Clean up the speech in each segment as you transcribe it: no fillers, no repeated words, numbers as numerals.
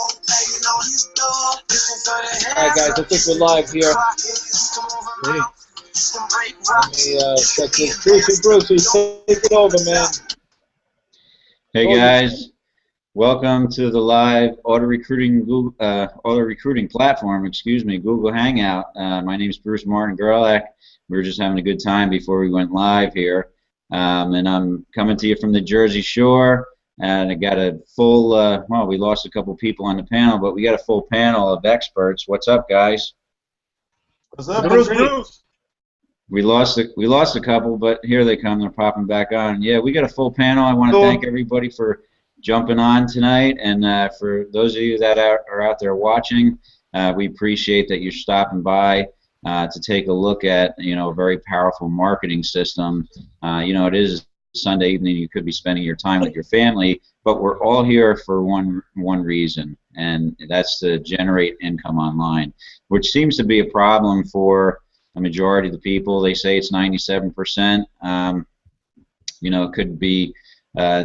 Alright guys, I think we're live here. Hey. Let me check this. Brucey, take it over, man. Hey guys, welcome to the live auto recruiting platform. Excuse me, Google Hangout. My name is Bruce Martin Gerlach. We were just having a good time before we went live here, and I'm coming to you from the Jersey Shore. And I got a full, well, we lost a couple people on the panel, but we got a full panel of experts. What's up, guys? What's up, Bruce? We lost a couple, but here they come. They're popping back on. Yeah, we got a full panel. I want to thank everybody for jumping on tonight, and for those of you that are out there watching, we appreciate that you're stopping by to take a look at, you know, a very powerful marketing system. You know, it is Sunday evening. You could be spending your time with your family, but we're all here for one reason, and that's to generate income online, which seems to be a problem for a majority of the people. They say it's 97%. You know, it could be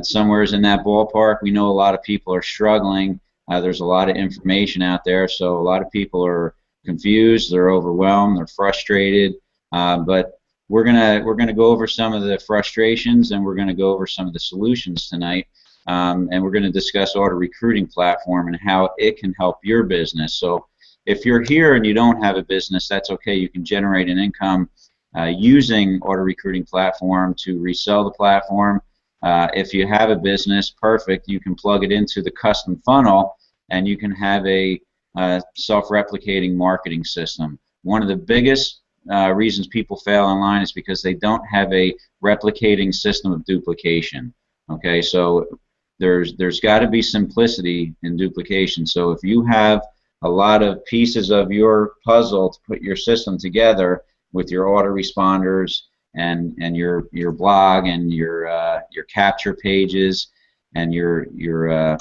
somewhere in that ballpark. We know a lot of people are struggling. There's a lot of information out there, so a lot of people are confused, they're overwhelmed, they're frustrated, but we're gonna go over some of the frustrations, and we're gonna go over some of the solutions tonight, and we're gonna discuss Auto Recruiting Platform and how it can help your business. So if you're here and you don't have a business, that's okay. You can generate an income using Auto Recruiting Platform to resell the platform. If you have a business, perfect. You can plug it into the custom funnel, and you can have a self-replicating marketing system. One of the biggest reasons people fail online is because they don't have a replicating system of duplication. Okay, so there's got to be simplicity in duplication. So if you have a lot of pieces of your puzzle to put your system together with your autoresponders and your blog and your capture pages and your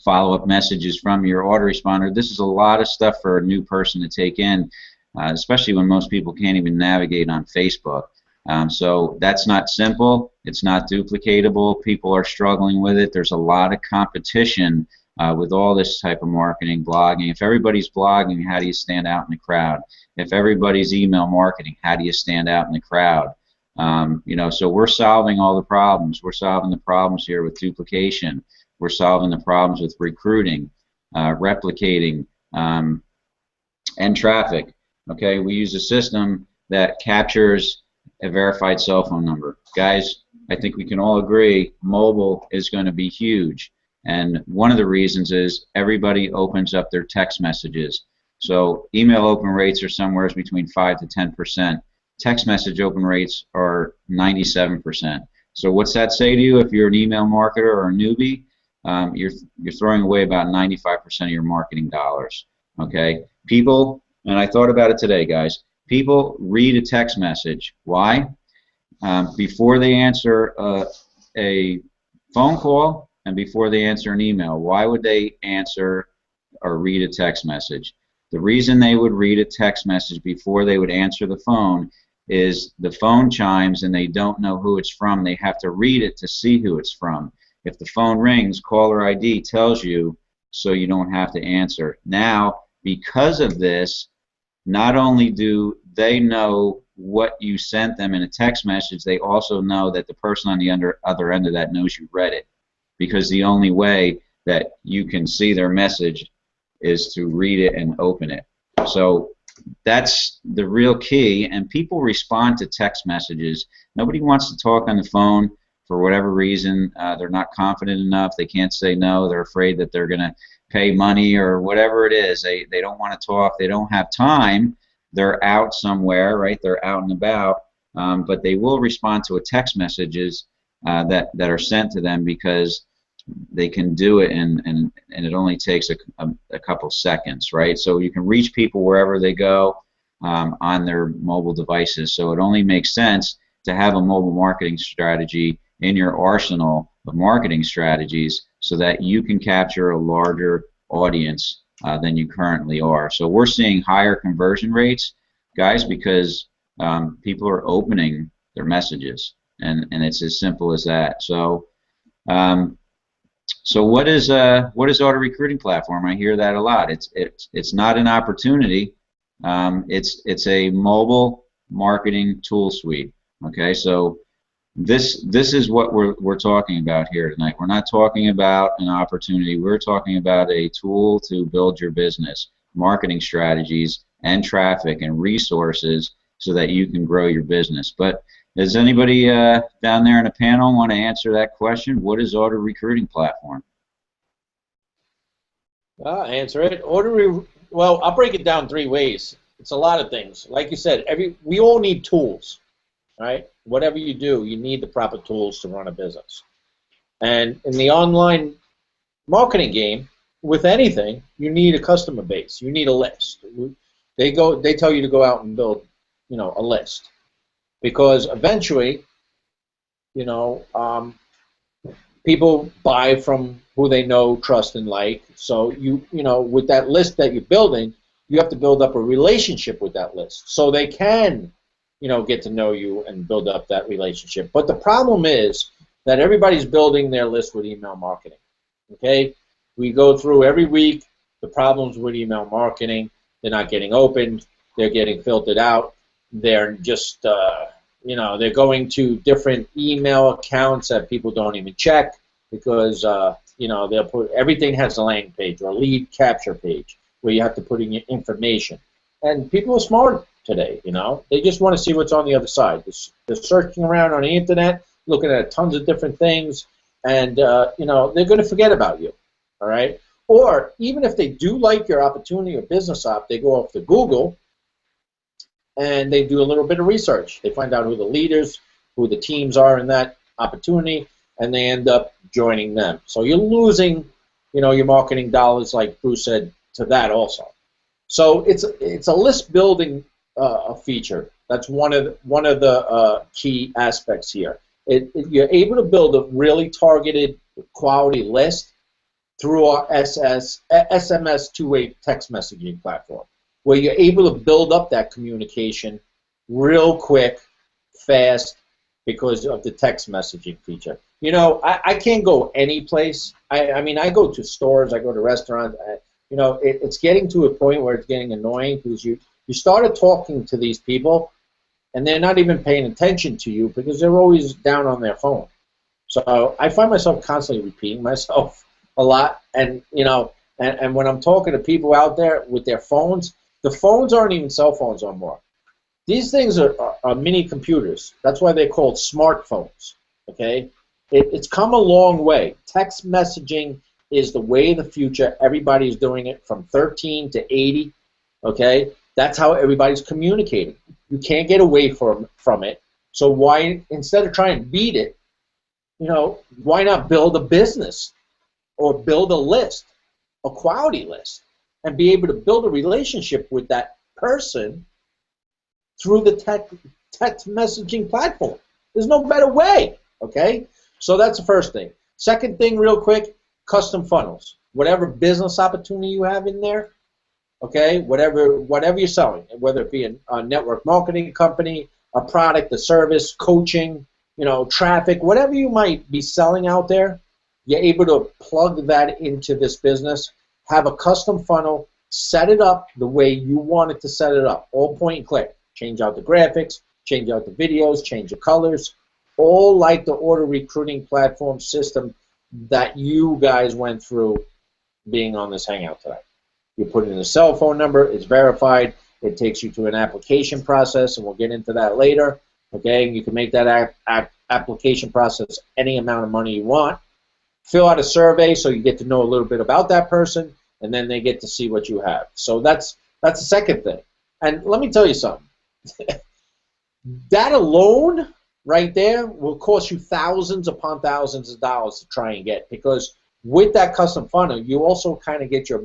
follow-up messages from your autoresponder, this is a lot of stuff for a new person to take in, especially when most people can't even navigate on Facebook. So that's not simple. It's not duplicatable. People are struggling with it. There's a lot of competition with all this type of marketing, blogging. If everybody's blogging, how do you stand out in the crowd? If everybody's email marketing, how do you stand out in the crowd? You know, so we're solving all the problems. We're solving the problems here with duplication. We're solving the problems with recruiting, replicating, and traffic. Okay, we use a system that captures a verified cell phone number. Guys, I think we can all agree mobile is going to be huge. And one of the reasons is everybody opens up their text messages. So email open rates are somewhere between 5 to 10%. Text message open rates are 97%. So what's that say to you if you're an email marketer or a newbie? You're throwing away about 95% of your marketing dollars. Okay, people, and I thought about it today, guys. People read a text message. Why? Before they answer a phone call and before they answer an email. Why would they answer or read a text message? The reason they would read a text message before they would answer the phone is the phone chimes and they don't know who it's from. They have to read it to see who it's from. If the phone rings, caller ID tells you, so you don't have to answer. Now, because of this, not only do they know what you sent them in a text message, they also know that the person on the other end of that knows you read it, because the only way that you can see their message is to read it and open it. So that's the real key, and people respond to text messages. Nobody wants to talk on the phone for whatever reason. They're not confident enough. They can't say no. They're afraid that they're going to pay money or whatever it is. They don't want to talk. They don't have time. They're out somewhere, right? They're out and about, but they will respond to a text messages that are sent to them because they can do it, and it only takes a couple seconds, right? So you can reach people wherever they go on their mobile devices. So it only makes sense to have a mobile marketing strategy in your arsenal of marketing strategies so that you can capture a larger audience than you currently are. So we're seeing higher conversion rates, guys, because people are opening their messages, and it's as simple as that. So So what is auto recruiting platform? I hear that a lot. It's not an opportunity. It's a mobile marketing tool suite. Okay, so this is what we're talking about here tonight. We're not talking about an opportunity. We're talking about a tool to build your business, marketing strategies, and traffic and resources so that you can grow your business. But does anybody down there in the panel want to answer that question? What is auto recruiting platform? I'll answer it. Well, I'll break it down 3 ways. It's a lot of things. Like you said, we all need tools, right? Whatever you do, you need the proper tools to run a business. And in the online marketing game, with anything, you need a customer base. You need a list. They tell you to go out and build, a list, because eventually, people buy from who they know, trust, and like. So with that list that you're building, you have to build up a relationship with that list, so they can, get to know you and build up that relationship. But the problem is that everybody's building their list with email marketing. Okay, we go through every week the problems with email marketing. They're not getting opened. They're getting filtered out. They're just they're going to different email accounts that people don't even check, because they'll put, everything has a landing page or a lead capture page where you have to put in your information. And people are smart today, they just want to see what's on the other side. They're searching around on the internet, looking at tons of different things, and they're going to forget about you, all right? Or even if they do like your opportunity or business op, they go off to Google and they do a little bit of research. They find out who the leaders, who the teams are in that opportunity, and they end up joining them. So you're losing, your marketing dollars, like Bruce said, to that also. So it's a list building feature. That's one of the key aspects here. You're able to build a really targeted quality list through our SMS two-way text messaging platform, where you're able to build up that communication real quick, fast, because of the text messaging feature. I can't go any place. I mean, I go to stores, I go to restaurants. It's getting to a point where it's getting annoying, because you started talking to these people, and they're not even paying attention to you because they're always down on their phone. So I find myself constantly repeating myself a lot, and and when I'm talking to people out there with their phones, the phones aren't even cell phones anymore. These things are mini computers. That's why they're called smartphones. Okay, it's come a long way. Text messaging is the way of the future. Everybody's doing it from 13 to 80. Okay, that's how everybody's communicating. You can't get away from it. So why, instead of trying to beat it, why not build a business or build a list, a quality list, and be able to build a relationship with that person through the text messaging platform? There's no better way, okay? So that's the first thing. Second thing, real quick, custom funnels. Whatever business opportunity you have in there, okay, whatever you're selling, whether it be a network marketing company, a product, a service, coaching, traffic, whatever you might be selling out there, you're able to plug that into this business, have a custom funnel, set it up the way you want it to set it up, all point and click. Change out the graphics, change out the videos, change the colors, all like the auto recruiting platform system that you guys went through being on this Hangout today. You put in a cell phone number, it's verified, it takes you to an application process, and we'll get into that later. Okay, you can make that application process any amount of money you want. Fill out a survey so you get to know a little bit about that person, and then they get to see what you have. So that's the second thing. And let me tell you something. That alone right there will cost you thousands upon thousands of dollars to try and get, because with that custom funnel, you also kind of get your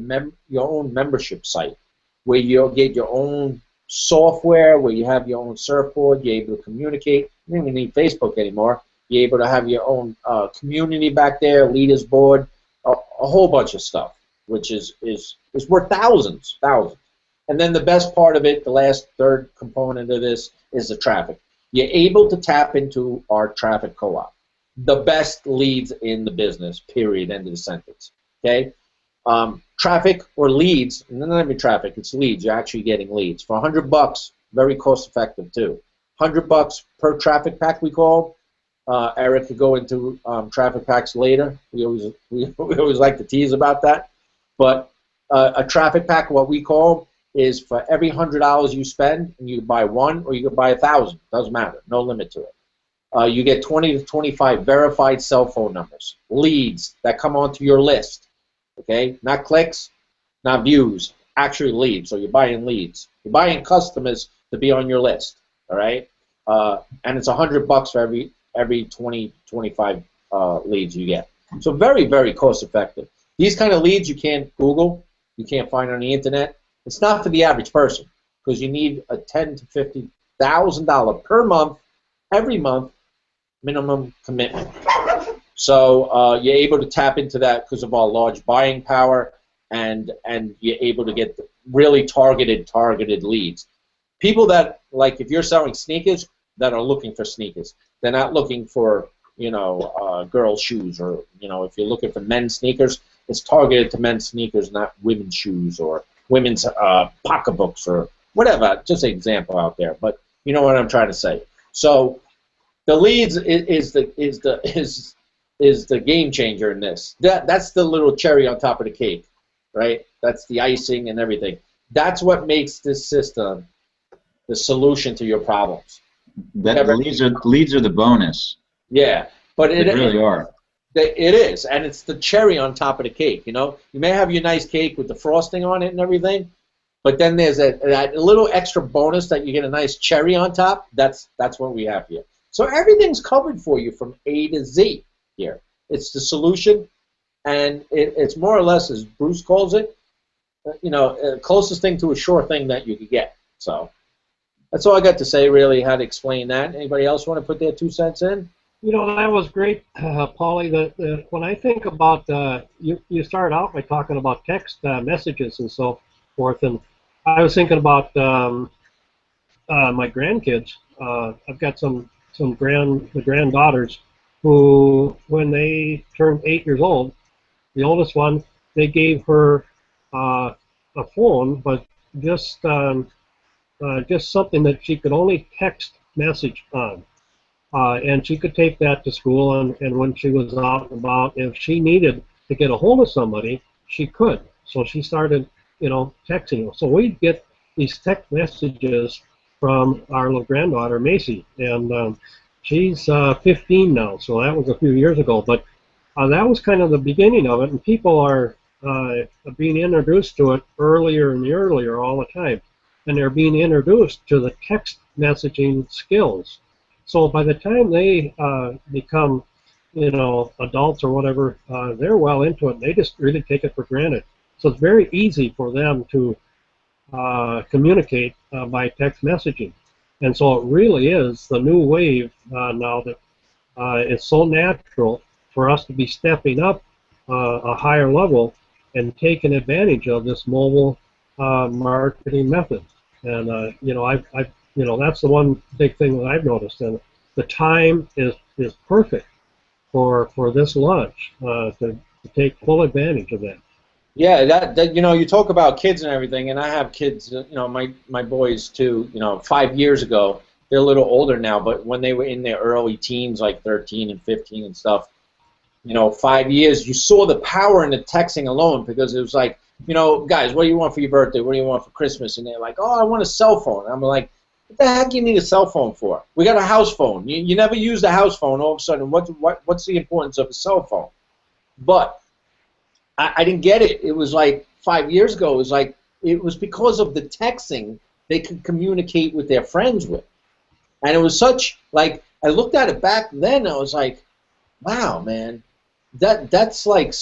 own membership site, where you'll get your own software, where you have your own surfboard, you're able to communicate. You don't even need Facebook anymore. You're able to have your own community back there, leaders board, a whole bunch of stuff, which is worth thousands. And then the best part of it, the last third component of this, is the traffic. You're able to tap into our traffic co-op. the best leads in the business, period, end of the sentence, okay? Traffic or leads, not even traffic, it's leads. You're actually getting leads. For $100, very cost effective too. $100 per traffic pack, we call. Eric could go into traffic packs later. We always like to tease about that. But a traffic pack, what we call, is for every $100 you spend, and you can buy one or you can buy 1,000. Doesn't matter. No limit to it. You get 20 to 25 verified cell phone numbers, leads that come onto your list. Okay, not clicks, not views, actually leads. So you're buying leads. You're buying customers to be on your list. All right, and it's $100 for every 20, 25 leads you get. So very, very cost effective. These kind of leads you can't Google, you can't find on the internet. It's not for the average person because you need a $10,000 to $50,000 per month, every month, minimum commitment. So you're able to tap into that because of our large buying power, and you're able to get really targeted leads. People that, like, if you're selling sneakers, that are looking for sneakers. They're not looking for, girls' shoes, or, if you're looking for men's sneakers, it's targeted to men's sneakers, not women's shoes or women's pocketbooks or whatever. Just an example out there, but you know what I'm trying to say. So the leads is the game changer in this. That's the little cherry on top of the cake, right? That's the icing and everything. That's what makes this system the solution to your problems. The leads are the bonus. Yeah, but they really are. It is, and it's the cherry on top of the cake. You may have your nice cake with the frosting on it and everything, but then there's that little extra bonus that you get a nice cherry on top. That's what we have here. So everything's covered for you from A to Z here. It's the solution, and it's more or less, as Bruce calls it, closest thing to a sure thing that you could get. So that's all I got to say, really, how to explain that. Anybody else want to put their 2 cents in? That was great, Paulie. When I think about, you started out by talking about text messages and so forth, and I was thinking about my grandkids. I've got some granddaughters who, when they turned 8 years old, the oldest one, they gave her a phone, but just something that she could only text message on. And she could take that to school, and when she was out and about, if she needed to get a hold of somebody, she could. So she started, texting. So we'd get these text messages from our little granddaughter, Macy, and she's 15 now, so that was a few years ago. But that was kind of the beginning of it, and people are being introduced to it earlier and earlier all the time, and they're being introduced to the text messaging skills. So by the time they become, adults or whatever, they're well into it. They just really take it for granted. So it's very easy for them to communicate by text messaging. And so it really is the new wave now that it's so natural for us to be stepping up a higher level and taking advantage of this mobile marketing method. And that's the one big thing that I've noticed, and the time is perfect for this launch to take full advantage of that. Yeah, that you talk about kids and everything, and I have kids. My boys too. 5 years ago, they're a little older now, but when they were in their early teens, like 13 and 15 and stuff, 5 years, you saw the power in the texting alone, because it was like, guys, what do you want for your birthday? What do you want for Christmas? And they're like, oh, I want a cell phone. And I'm like, what the heck do you need a cell phone for? We got a house phone. You never used a house phone. All of a sudden, what's the importance of a cell phone? But I didn't get it. It was like 5 years ago. It was because of the texting they could communicate with their friends with. And it was such, like, I looked at it back then, I was like, wow, man, that's like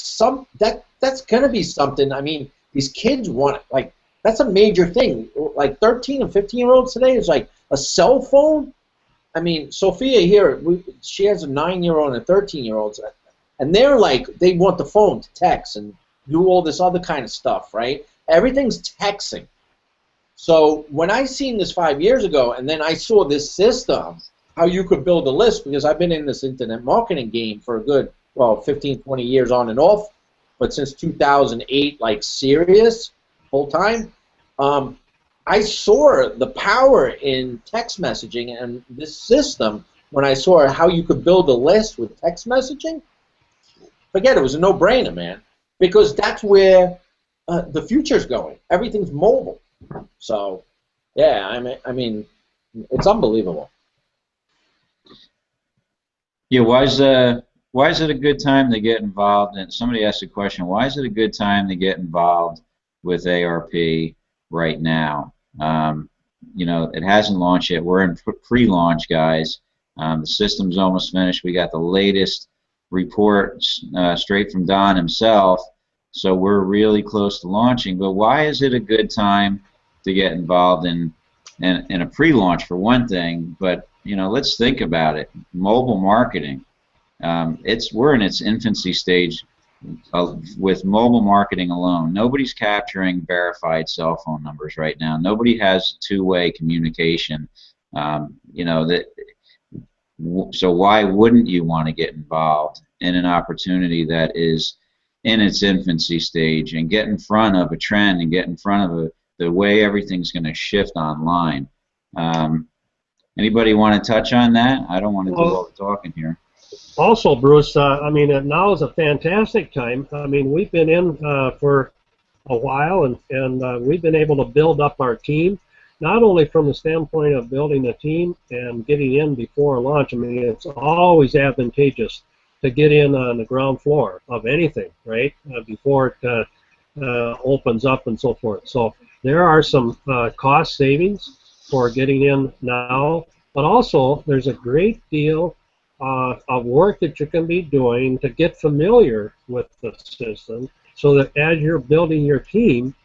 that's gonna be something. I mean, these kids want it. Like, that's a major thing. Like 13 and 15-year-olds today is like a cell phone. I mean, Sophia here, she has a 9-year-old and a 13-year-old, and they're like, they want the phone to text and do all this other kind of stuff, right? Everything's texting. So when I seen this 5 years ago, and then I saw this system, how you could build a list, because I've been in this internet marketing game for a good, well, 15, 20 years on and off, but since 2008, like serious, full time, I saw the power in text messaging and this system when I saw how you could build a list with text messaging. Forget it, it was a no-brainer, man, because that's where the future's going. Everything's mobile. So, yeah, I mean, it's unbelievable. Yeah, why is it a good time to get involved? And somebody asked a question, why is it a good time to get involved with ARP right now? You know, it hasn't launched yet. We're in pre-launch, guys. The system's almost finished. We got the latest report straight from Don himself, so we're really close to launching. But why is it a good time to get involved in a pre-launch, for one thing? But you know, let's think about it. Mobile marketing. We're in its infancy stage with mobile marketing alone. Nobody's capturing verified cell phone numbers right now. Nobody has two-way communication. You know that. So why wouldn't you want to get involved in an opportunity that is in its infancy stage and get in front of a trend and get in front of the way everything's going to shift online? Anybody want to touch on that? I don't want to do all the talking here. Also, Bruce, I mean, now is a fantastic time. I mean, we've been in for a while, and we've been able to build up our team, not only from the standpoint of building a team and getting in before launch. I mean, it's always advantageous to get in on the ground floor of anything, right, before it opens up and so forth. So there are some cost savings for getting in now, but also there's a great deal of work that you can be doing to get familiar with the system, so that as you're building your team,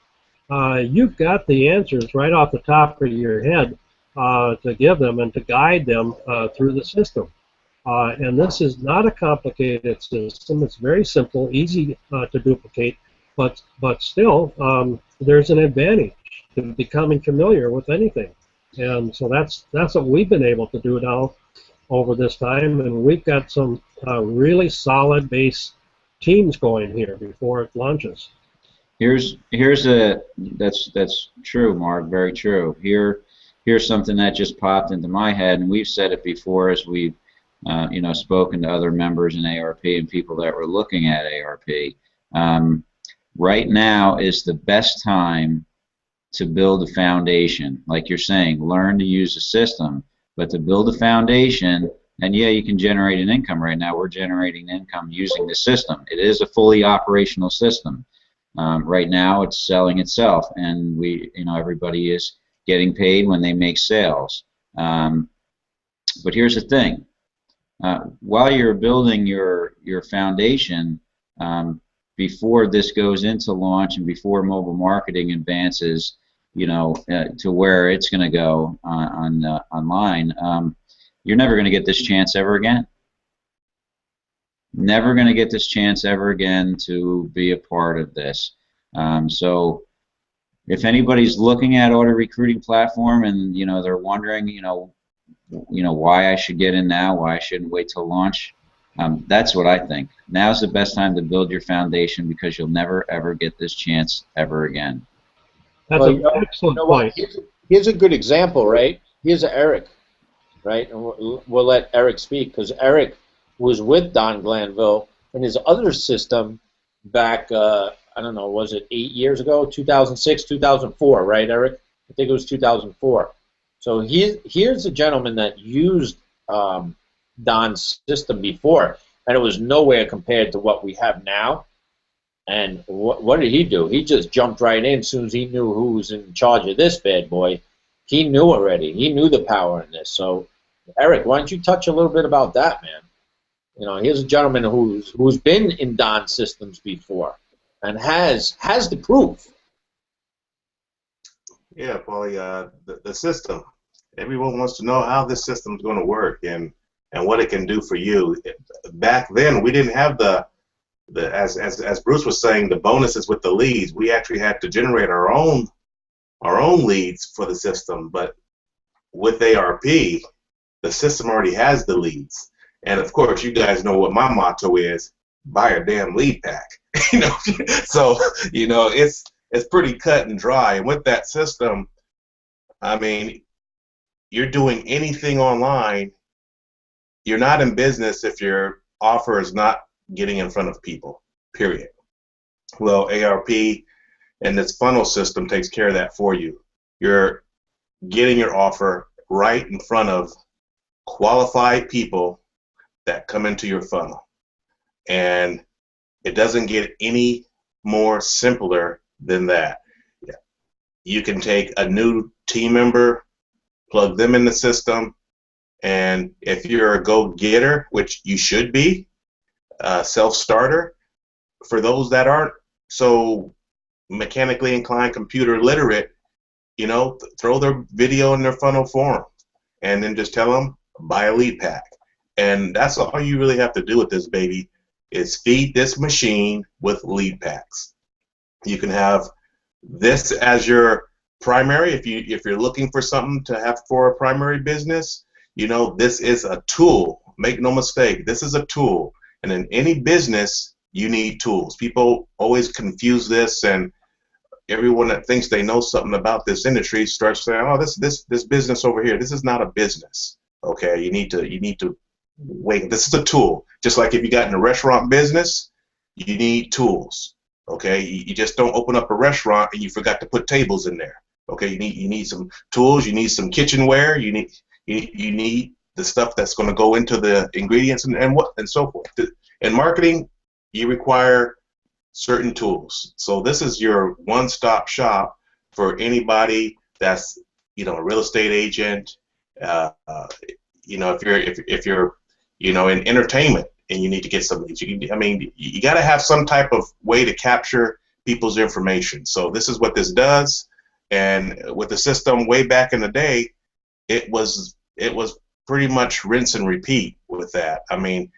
you've got the answers right off the top of your head to give them and to guide them through the system. And this is not a complicated system. It's very simple, easy to duplicate, but still there's an advantage to becoming familiar with anything. And so that's what we've been able to do now over this time, and we've got some really solid base teams going here before it launches. That's true, Mark. Very true. Here's something that just popped into my head, and we've said it before as we've you know, spoken to other members in ARP and people that were looking at ARP. Right now is the best time to build a foundation. Like you're saying, learn to use the system, but to build a foundation. And yeah, you can generate an income right now. We're generating income using the system. It is a fully operational system. Right now, it's selling itself, and everybody is getting paid when they make sales. But here's the thing: while you're building your foundation, before this goes into launch and before mobile marketing advances, you know, to where it's going to go online, you're never going to get this chance ever again. Never going to get this chance ever again to be a part of this. So if anybody's looking at auto recruiting platform and they're wondering why I should get in now, why I shouldn't wait till launch, that's what I think. Now's the best time to build your foundation, because you'll never ever get this chance ever again. That's an excellent point. Here's a good example, right? Here's Eric, right? And we'll let Eric speak, because Eric was with Don Glanville in his other system back, I don't know, was it 8 years ago? 2006, 2004, right, Eric? I think it was 2004. So here's a gentleman that used Don's system before, and it was nowhere compared to what we have now. And what did he do? He just jumped right in as soon as he knew who was in charge of this bad boy. He knew already. He knew the power in this. So, Eric, why don't you touch a little bit about that, man? Here's a gentleman who's been in Don systems before and has the proof. Yeah, Paulie, the system. Everyone wants to know how this system is going to work and what it can do for you. Back then, we didn't have as Bruce was saying, the bonuses with the leads. We actually had to generate our own leads for the system. But with ARP, the the system already has the leads. And of course, you guys know what my motto is: buy a damn lead pack. You know, so you know it's pretty cut and dry. And with that system, I mean, you're doing anything online. You're not in business if your offer is not getting in front of people, period. Well, ARP and this funnel system takes care of that for you. You're getting your offer right in front of qualified people that come into your funnel. And it doesn't get any more simpler than that. You can take a new team member, plug them in the system, and if you're a go-getter, which you should be, self-starter, for those that aren't so mechanically inclined, computer literate, you know, throw their video in their funnel for them, and then just tell them, buy a lead pack. And that's all you really have to do with this baby, is feed this machine with lead packs. You can have this as your primary if you're looking for something to have for a primary business. You know, this is a tool. Make no mistake, this is a tool. And in any business, you need tools. People always confuse this, and everyone that thinks they know something about this industry starts saying, "Oh, this business over here, this is not a business." Okay, you need to wait. This is a tool. Just like if you got in the restaurant business, you need tools. Okay, you just don't open up a restaurant and you forgot to put tables in there. Okay, you need some tools. You need some kitchenware. You need the stuff that's going to go into the ingredients and so forth. In marketing, you require certain tools. So this is your one-stop shop for anybody that's, you know, a real estate agent. You know, if you're you know, in entertainment and you need to get some leads, you got to have some type of way to capture people's information. So this is what this does. And with the system way back in the day, it was pretty much rinse and repeat with that. I mean,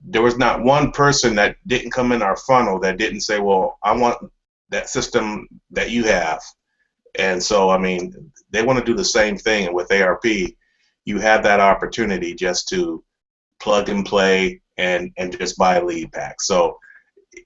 there was not one person that didn't come in our funnel that didn't say, well, I want that system that you have. And so, I mean, they want to do the same thing. And with ARP, you have that opportunity just to plug and play and just buy a lead pack. So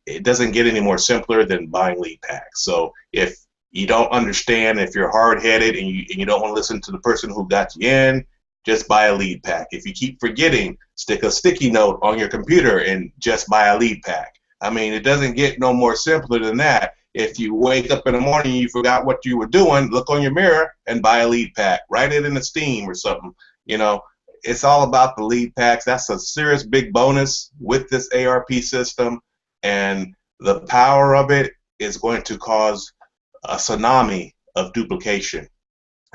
it doesn't get any more simpler than buying lead packs. So if you don't understand, if you're hard-headed and you don't want to listen to the person who got you in, just buy a lead pack. If you keep forgetting, stick a sticky note on your computer and just buy a lead pack. I mean, it doesn't get no more simpler than that. If you wake up in the morning and you forgot what you were doing, look on your mirror and buy a lead pack. Write it in the Steam or something. You know, it's all about the lead packs. That's a serious big bonus with this ARP system, and the power of it is going to cause a tsunami of duplication.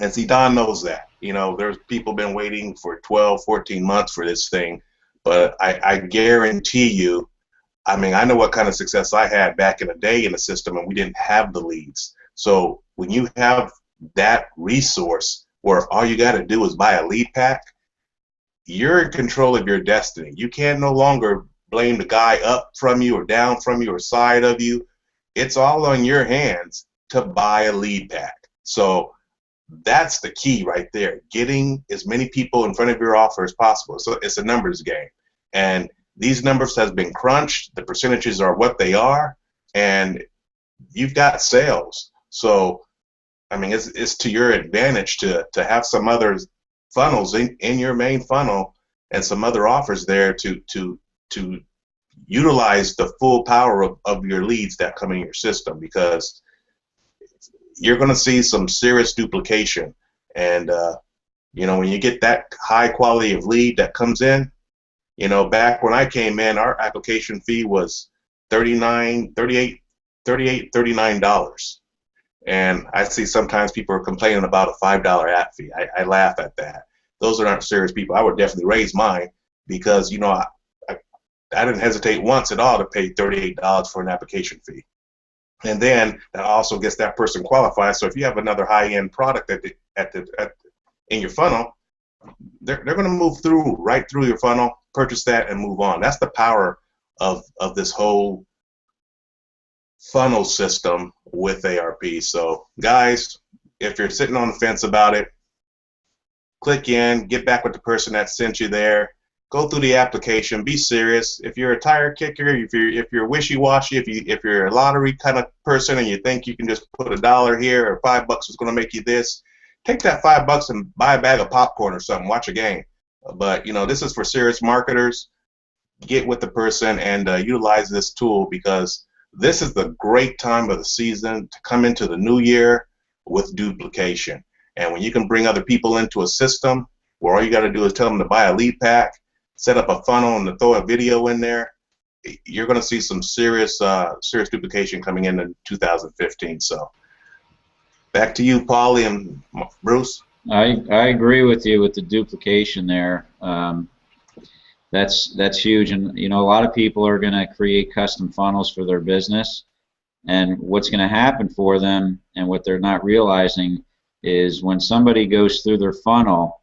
And see, Don knows that. You know, there's people been waiting for 12, 14 months for this thing, but I guarantee you, I mean, I know what kind of success I had back in the day in the system, and we didn't have the leads. So when you have that resource where all you got to do is buy a lead pack, you're in control of your destiny. You can no longer blame the guy up from you or down from you or side of you. It's all on your hands to buy a lead pack. So that's the key right there, getting as many people in front of your offer as possible. So it's a numbers game. And these numbers has been crunched. The percentages are what they are, and you've got sales. So, I mean, it's to your advantage to have some other funnels in your main funnel and some other offers there to utilize the full power of your leads that come in your system, because you're going to see some serious duplication. And, you know, when you get that high quality of lead that comes in, you know, back when I came in, our application fee was $39. And I see sometimes people are complaining about a $5 app fee. I laugh at that. Those are not serious people. I would definitely raise mine, because, you know, I didn't hesitate once at all to pay $38 for an application fee. And then that also gets that person qualified. So if you have another high-end product in your funnel, they're going to move right through your funnel, purchase that, and move on. That's the power of this whole funnel system with ARP. So guys, if you're sitting on the fence about it, click in, get back with the person that sent you there, go through the application, be serious. If you're a tire kicker, if you're wishy-washy, if you're a lottery kind of person and you think you can just put $1 here or $5 is going to make you this, take that $5 and buy a bag of popcorn or something, watch a game. But this is for serious marketers. Get with the person and utilize this tool, because this is the great time of the season to come into the new year with duplication. And when you can bring other people into a system where all you got to do is tell them to buy a lead pack, set up a funnel, and to throw a video in there, you're going to see some serious duplication coming in 2015. So back to you, Paulie and Bruce. I agree with you with the duplication there. That's huge, and a lot of people are going to create custom funnels for their business, and what's going to happen for them, and what they're not realizing, is when somebody goes through their funnel,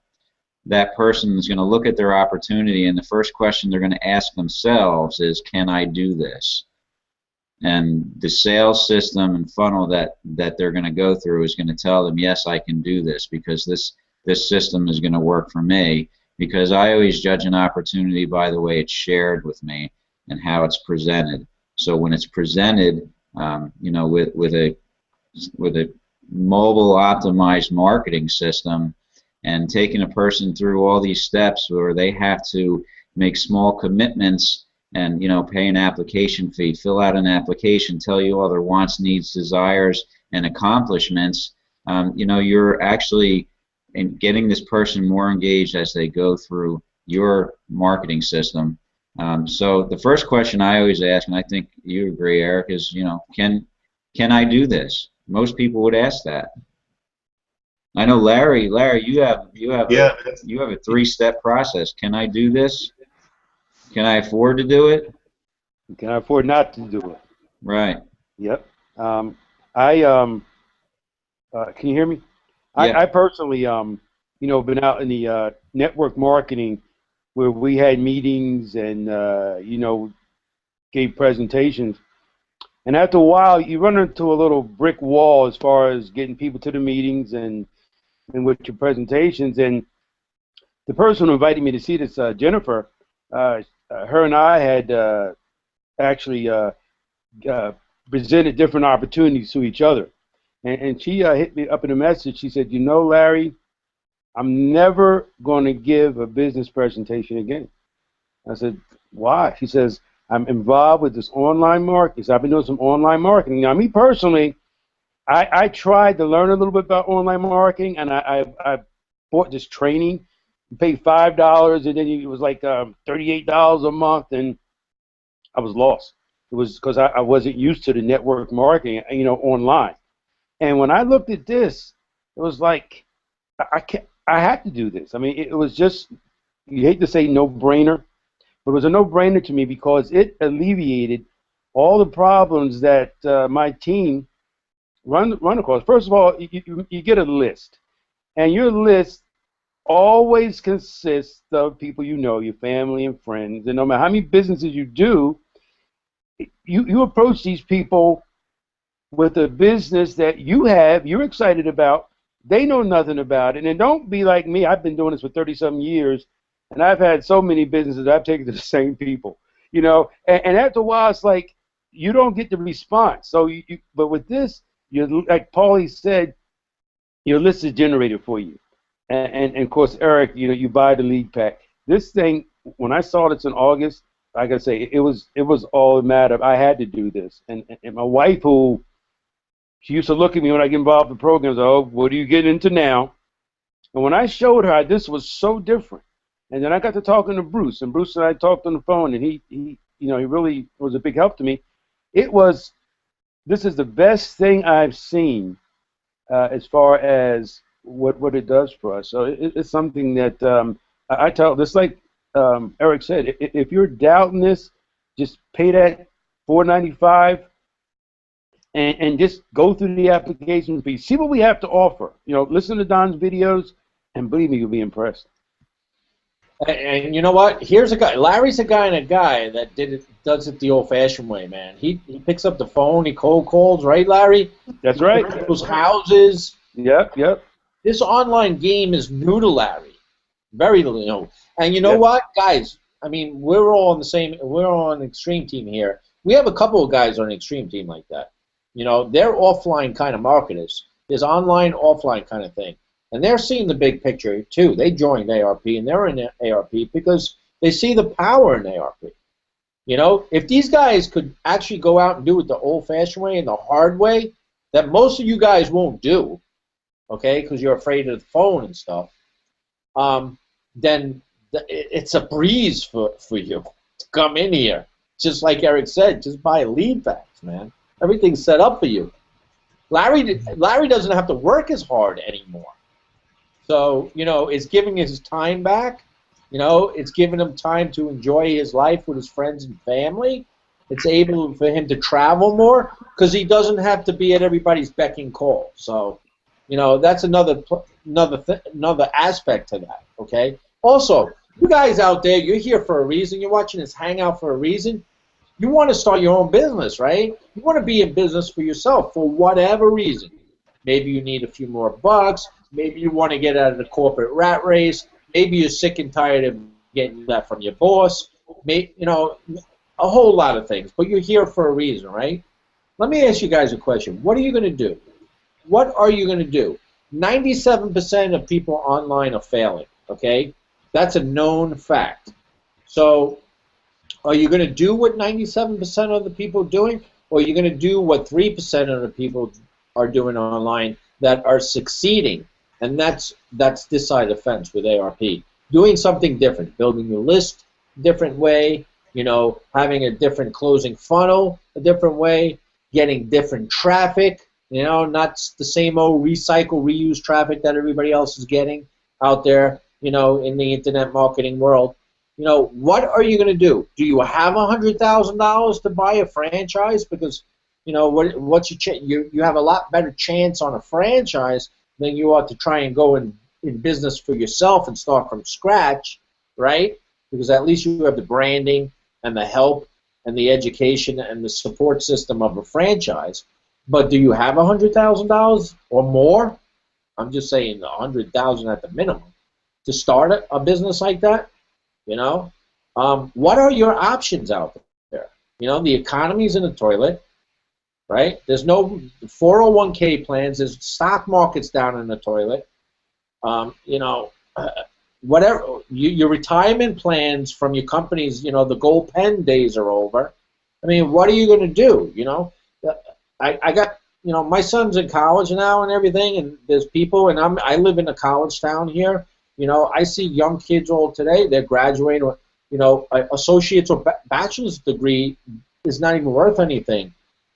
that person is going to look at their opportunity, and the first question they're going to ask themselves is, can I do this? And the sales system and funnel that they're going to go through is going to tell them, yes, I can do this, because this system is going to work for me. Because I always judge an opportunity by the way it's shared with me and how it's presented. So when it's presented, with a mobile optimized marketing system, and taking a person through all these steps where they have to make small commitments and pay an application fee, fill out an application, tell you all their wants, needs, desires, and accomplishments, you're actually getting this person more engaged as they go through your marketing system. So the first question I always ask, and I think you agree, Eric, is can I do this? Most people would ask that. I know, Larry, you have a 3-step process. Can I do this? Can I afford to do it? Can I afford not to do it? Right. Yep. Can you hear me? Yeah. I personally, been out in the network marketing where we had meetings and, gave presentations. And after a while, you run into a little brick wall as far as getting people to the meetings and with your presentations. And the person who invited me to see this, Jennifer, her and I had actually presented different opportunities to each other. And she hit me up in a message. She said, Larry, I'm never going to give a business presentation again. I said, why? She says, I'm involved with this online marketing. So I've been doing some online marketing. Now, me personally, I tried to learn a little bit about online marketing, and I bought this training. You paid $5, and then it was like $38 a month, and I was lost. It was because I wasn't used to the network marketing, online. And when I looked at this, it was like, I had to do this. I mean, it was just, you hate to say no-brainer, but it was a no-brainer to me because it alleviated all the problems that my team run across. First of all, you get a list, and your list always consists of people your family and friends, and no matter how many businesses you do, you approach these people with a business that you're excited about, they know nothing about it. And don't be like me. I've been doing this for 30-something years, and I've had so many businesses I've taken to the same people, and after a while, it's like you don't get the response. So, but with this, like Paulie said, your list is generated for you. And of course, Eric, you buy the lead pack. This thing, when I saw this in August, like I say, it was all a matter of I had to do this. And my wife, who she used to look at me when I get involved in programs, oh, what are you getting into now? And when I showed her this was so different, and then I got to talking to Bruce, and Bruce and I talked on the phone, and he really was a big help to me. This is the best thing I've seen as far as what it does for us. So it's something that I tell, just like Eric said, if you're doubting this, just pay that $4.95 and just go through the application fee. See what we have to offer. Listen to Don's videos, and believe me, you'll be impressed. And you know what? Here's a guy. Larry's a guy that does it the old-fashioned way, man. He picks up the phone, he cold calls, right, Larry? That's right. Those houses. Yep. This online game is new to Larry, very new. And you know Yeah. what, guys? I mean, we're all on the same. We're all on the Extreme Team here. We have a couple of guys on the Extreme Team like that. You know, they're offline kind of marketers. There's online, offline kind of thing, and they're seeing the big picture too. They joined ARP and they're in ARP because they see the power in ARP. You know, if these guys could actually go out and do it the old-fashioned way and the hard way, that most of you guys won't do, okay, because you're afraid of the phone and stuff, then it's a breeze for you to come in here. Just like Eric said, just buy lead packs, man. Everything's set up for you. Larry doesn't have to work as hard anymore. So, you know, it's giving his time back. You know, it's giving him time to enjoy his life with his friends and family. It's able for him to travel more because he doesn't have to be at everybody's beck and call. So, you know, that's another aspect to that, okay? Also, you guys out there, you're here for a reason. You're watching this Hangout for a reason. You want to start your own business, right? You want to be in business for yourself for whatever reason. Maybe you need a few more bucks. Maybe you want to get out of the corporate rat race. Maybe you're sick and tired of getting that from your boss. Maybe, you know, a whole lot of things. But you're here for a reason, right? Let me ask you guys a question. What are you going to do? What are you going to do? 97% of people online are failing, okay? That's a known fact. So are you going to do what 97% of the people are doing, or are you going to do what 3% of the people are doing online that are succeeding? And that's this side of the fence with ARP. Doing something different, building your list a different way, you know, having a different closing funnel a different way, getting different traffic, you know, not the same old recycle, reuse traffic that everybody else is getting out there, you know, in the internet marketing world. You know, what are you going to do? Do you have $100,000 to buy a franchise? Because, you know, what's your you have a lot better chance on a franchise than you ought to try and go in business for yourself and start from scratch, right? Because at least you have the branding and the help and the education and the support system of a franchise. But do you have $100,000 or more? I'm just saying $100,000 at the minimum to start a business like that. You know, what are your options out there? You know, the economy's in the toilet, right? There's no 401k plans. There's stock market's down in the toilet. You know, whatever your retirement plans from your companies, you know, the gold pen days are over. I mean, what are you going to do? You know, I got, you know, my son's in college now and everything, and there's people, and I live in a college town here. You know, I see young kids all today, they're graduating, you know, associate's or bachelor's degree is not even worth anything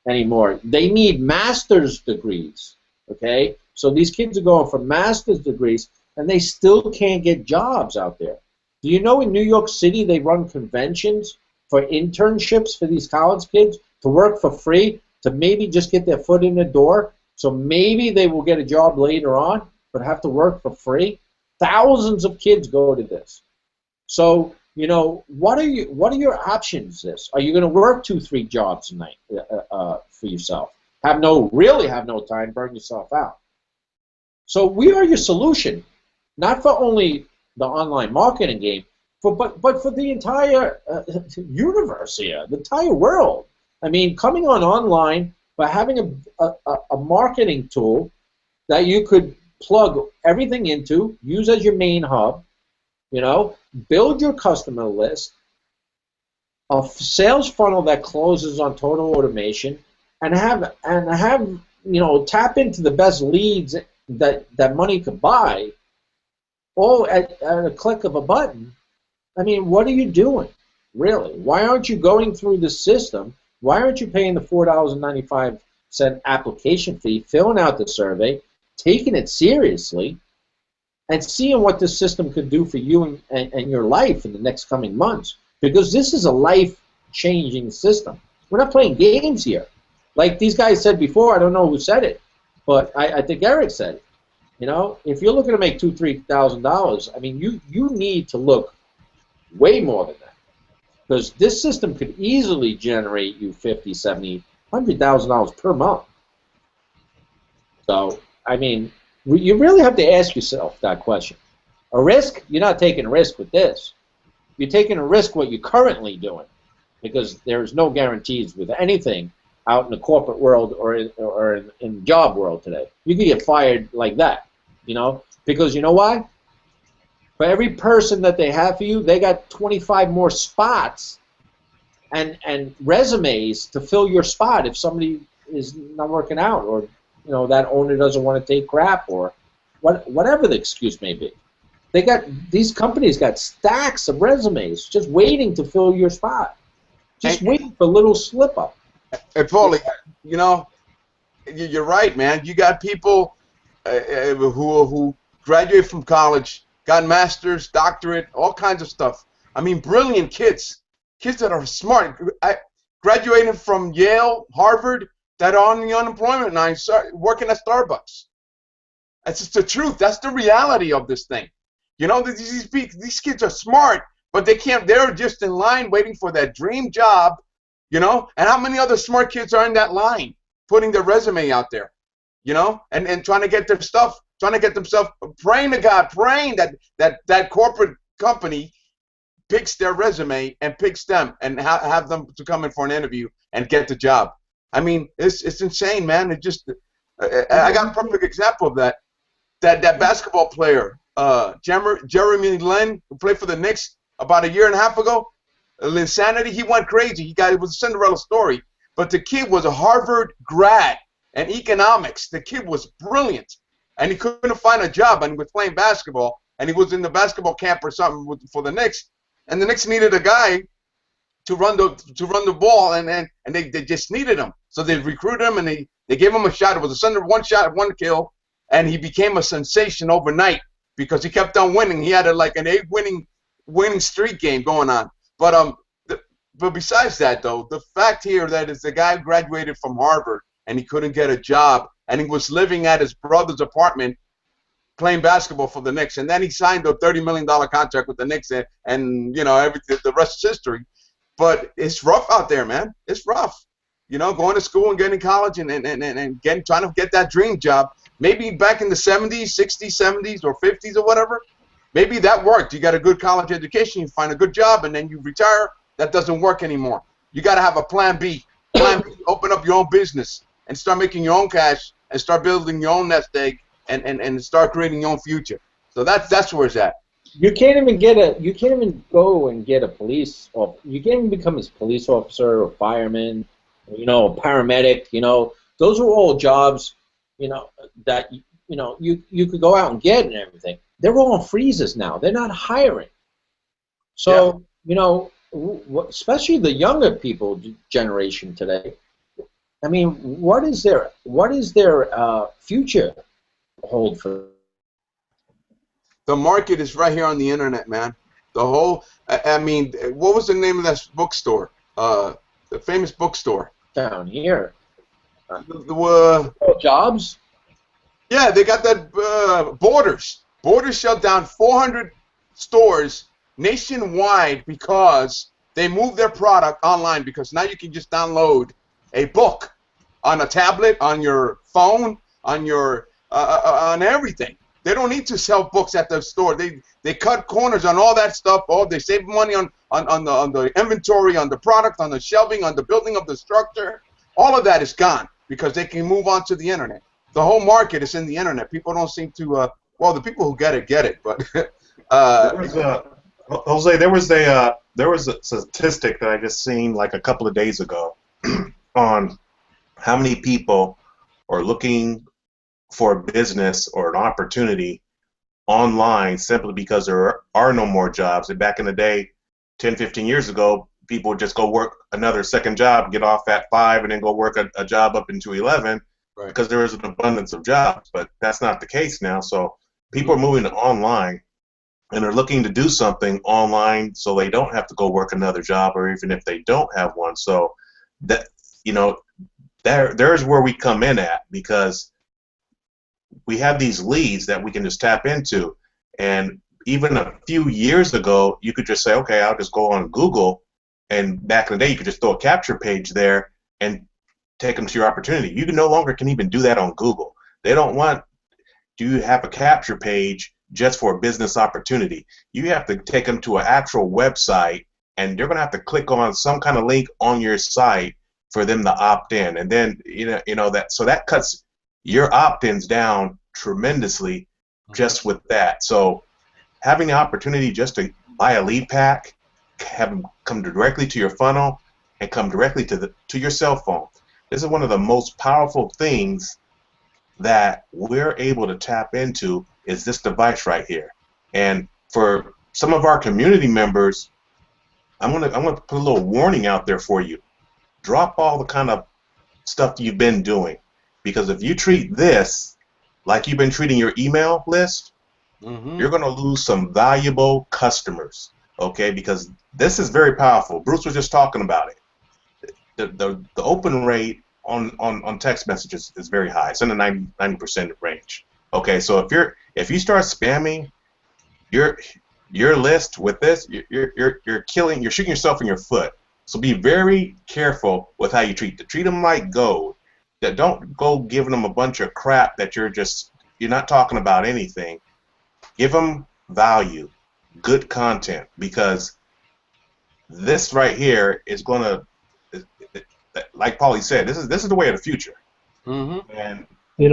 anymore. They need master's degrees, okay? So these kids are going for master's degrees, and they still can't get jobs out there. Do you know in New York City they run conventions for internships for these college kids to work for free, to maybe just get their foot in the door, so maybe they will get a job later on, but have to work for free? Thousands of kids go to this. So, you know, what are your options? Are you going to work 2-3 jobs a night for yourself? Really have no time, burn yourself out. So we are your solution, not for only the online marketing game, but for the entire universe here, the entire world. I mean, coming online by having a marketing tool that you could plug everything into, use as your main hub, you know, build your customer list, a sales funnel that closes on total automation, and have you know, tap into the best leads that money could buy, all at a click of a button. I mean, what are you doing, really? Why aren't you going through the system? Why aren't you paying the $4.95 application fee, filling out the survey, taking it seriously, and seeing what this system could do for you and your life in the next coming months? Because this is a life-changing system. We're not playing games here. Like these guys said before, I don't know who said it, but I think Eric said it. You know, if you're looking to make $2,000-3,000, I mean, you need to look way more than that, because this system could easily generate you $50,000, $70,000, $100,000 per month. So, I mean, You really have to ask yourself that question. A risk? You're not taking a risk with this. You're taking a risk what you're currently doing, because there's no guarantees with anything out in the corporate world or in the job world today. You can get fired like that, because you know why? For every person that they have for you, they got 25 more spots and resumes to fill your spot if somebody is not working out, or that owner doesn't want to take crap, or whatever the excuse may be. These companies got stacks of resumes just waiting to fill your spot, just waiting for a little slip up. And Paulie, you're right, man. You got people who graduate from college, got masters, doctorate, all kinds of stuff. I mean, brilliant kids that are smart, graduating from Yale, Harvard, that are on the unemployment line, working at Starbucks. That's just the truth. That's the reality of this thing. These kids are smart, but they can't. They're just in line waiting for that dream job, And how many other smart kids are in that line, putting their resume out there, and trying to get their stuff, trying to get themselves, praying to God, praying that corporate company picks their resume and picks them and have them to come in for an interview and get the job. I mean, it's insane, man. It just I got a perfect example of that. That basketball player, Jeremy Lin, who played for the Knicks about a year and a half ago, Linsanity, he went crazy. It was a Cinderella story. But the kid was a Harvard grad in economics. The kid was brilliant. And he couldn't find a job, and he was playing basketball, and he was in the basketball camp or something for the Knicks. And the Knicks needed a guy to run the ball, and they just needed him. So they recruited him, and they gave him a shot. It was a one shot, one kill, and he became a sensation overnight because he kept on winning. He had an 8 winning streak game going on. But besides that, though, the fact here that is the guy graduated from Harvard and he couldn't get a job, and he was living at his brother's apartment playing basketball for the Knicks, and then he signed a $30 million contract with the Knicks, and the rest is history. But it's rough out there, man. It's rough. Going to school and getting to college and trying to get that dream job. Maybe back in the 70s, 60s, 70s, or 50s or whatever, maybe that worked. You got a good college education, you find a good job, and then you retire. That doesn't work anymore. You got to have a plan B. Plan B, open up your own business and start making your own cash and start building your own nest egg and start creating your own future. So that's where it's at. You can't even go and get a police officer. You can't even become a police officer or fireman, a paramedic. Those are all jobs, that you could go out and get and everything. They're all on freezes now. They're not hiring. So especially the younger people generation today. I mean, what is their future hold for? The market is right here on the internet, man. The whole, what was the name of that bookstore? The famous bookstore. Down here. Jobs? Yeah, they got that Borders. Borders shut down 400 stores nationwide because they moved their product online, because now you can just download a book on a tablet, on your phone, on your on everything. They don't need to sell books at the store. They cut corners on all that stuff. They save money on the inventory, on the product, on the shelving, on the building of the structure. All of that is gone because they can move on to the internet. The whole market is in the internet. People don't seem to. Well, the people who get it. But Jose, there was a statistic that I just seen like a couple of days ago on how many people are looking for a business or an opportunity online simply because there are no more jobs. And back in the day, 10, 15 years ago, people would just go work another second job, get off at 5, and then go work a job up into 11 because there is an abundance of jobs. But that's not the case now. So people are moving to online and are looking to do something online so they don't have to go work another job, or even if they don't have one. So that, there's where we come in at, because we have these leads that we can just tap into. And even a few years ago, you could just say, okay, I'll just go on Google, and back in the day, you could just throw a capture page there and take them to your opportunity. You no longer can even do that on Google. They don't want do you have a capture page just for a business opportunity? You have to take them to an actual website, and they're going to have to click on some kind of link on your site for them to opt in. And then that cuts your opt-ins down tremendously just with that. So having the opportunity just to buy a lead pack, have them come directly to your funnel, and come directly to your cell phone. This is one of the most powerful things that we're able to tap into is this device right here. And for some of our community members, I'm gonna put a little warning out there for you. Drop all the kind of stuff you've been doing, because if you treat this like you've been treating your email list, you're gonna lose some valuable customers. Okay, because this is very powerful. Bruce was just talking about it. The open rate on text messages is very high. It's in the 90% range. Okay, so if you start spamming your list with this, you're shooting yourself in your foot. So be very careful with how you treat them. Treat them like gold. Don't go giving them a bunch of crap that you're not talking about anything. Give them value, good content, because this right here is going to, like Paulie said, this is the way of the future. And you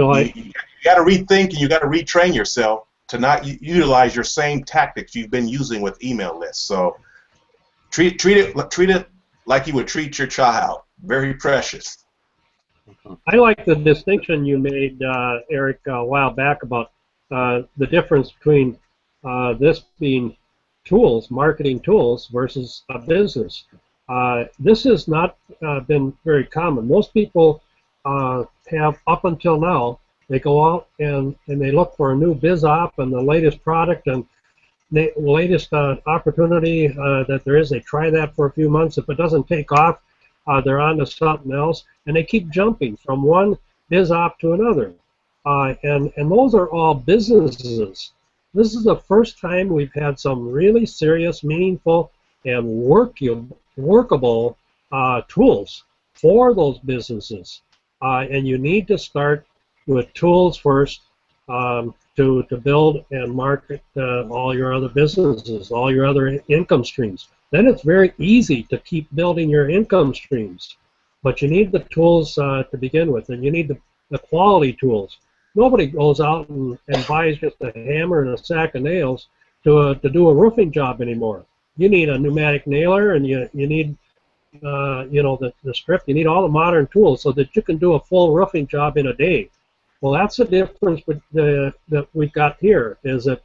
got to rethink and you got to retrain yourself to not utilize your same tactics you've been using with email lists. So treat it like you would treat your child. Very precious. I like the distinction you made, Eric, a while back about the difference between this being tools, marketing tools, versus a business. This has not been very common. Most people have, up until now, they go out and they look for a new biz op and the latest product and the latest opportunity that there is. They try that for a few months. If it doesn't take off, they're on to something else, and they keep jumping from one biz op to another. And those are all businesses. This is the first time we've had some really serious, meaningful, and workable tools for those businesses. And you need to start with tools first to build and market all your other businesses, all your other income streams. Then it's very easy to keep building your income streams. But you need the tools to begin with, and you need the quality tools. Nobody goes out and buys just a hammer and a sack of nails to do a roofing job anymore. You need a pneumatic nailer, and you need the strip. You need all the modern tools so that you can do a full roofing job in a day. Well, that's the difference that we've got here, is that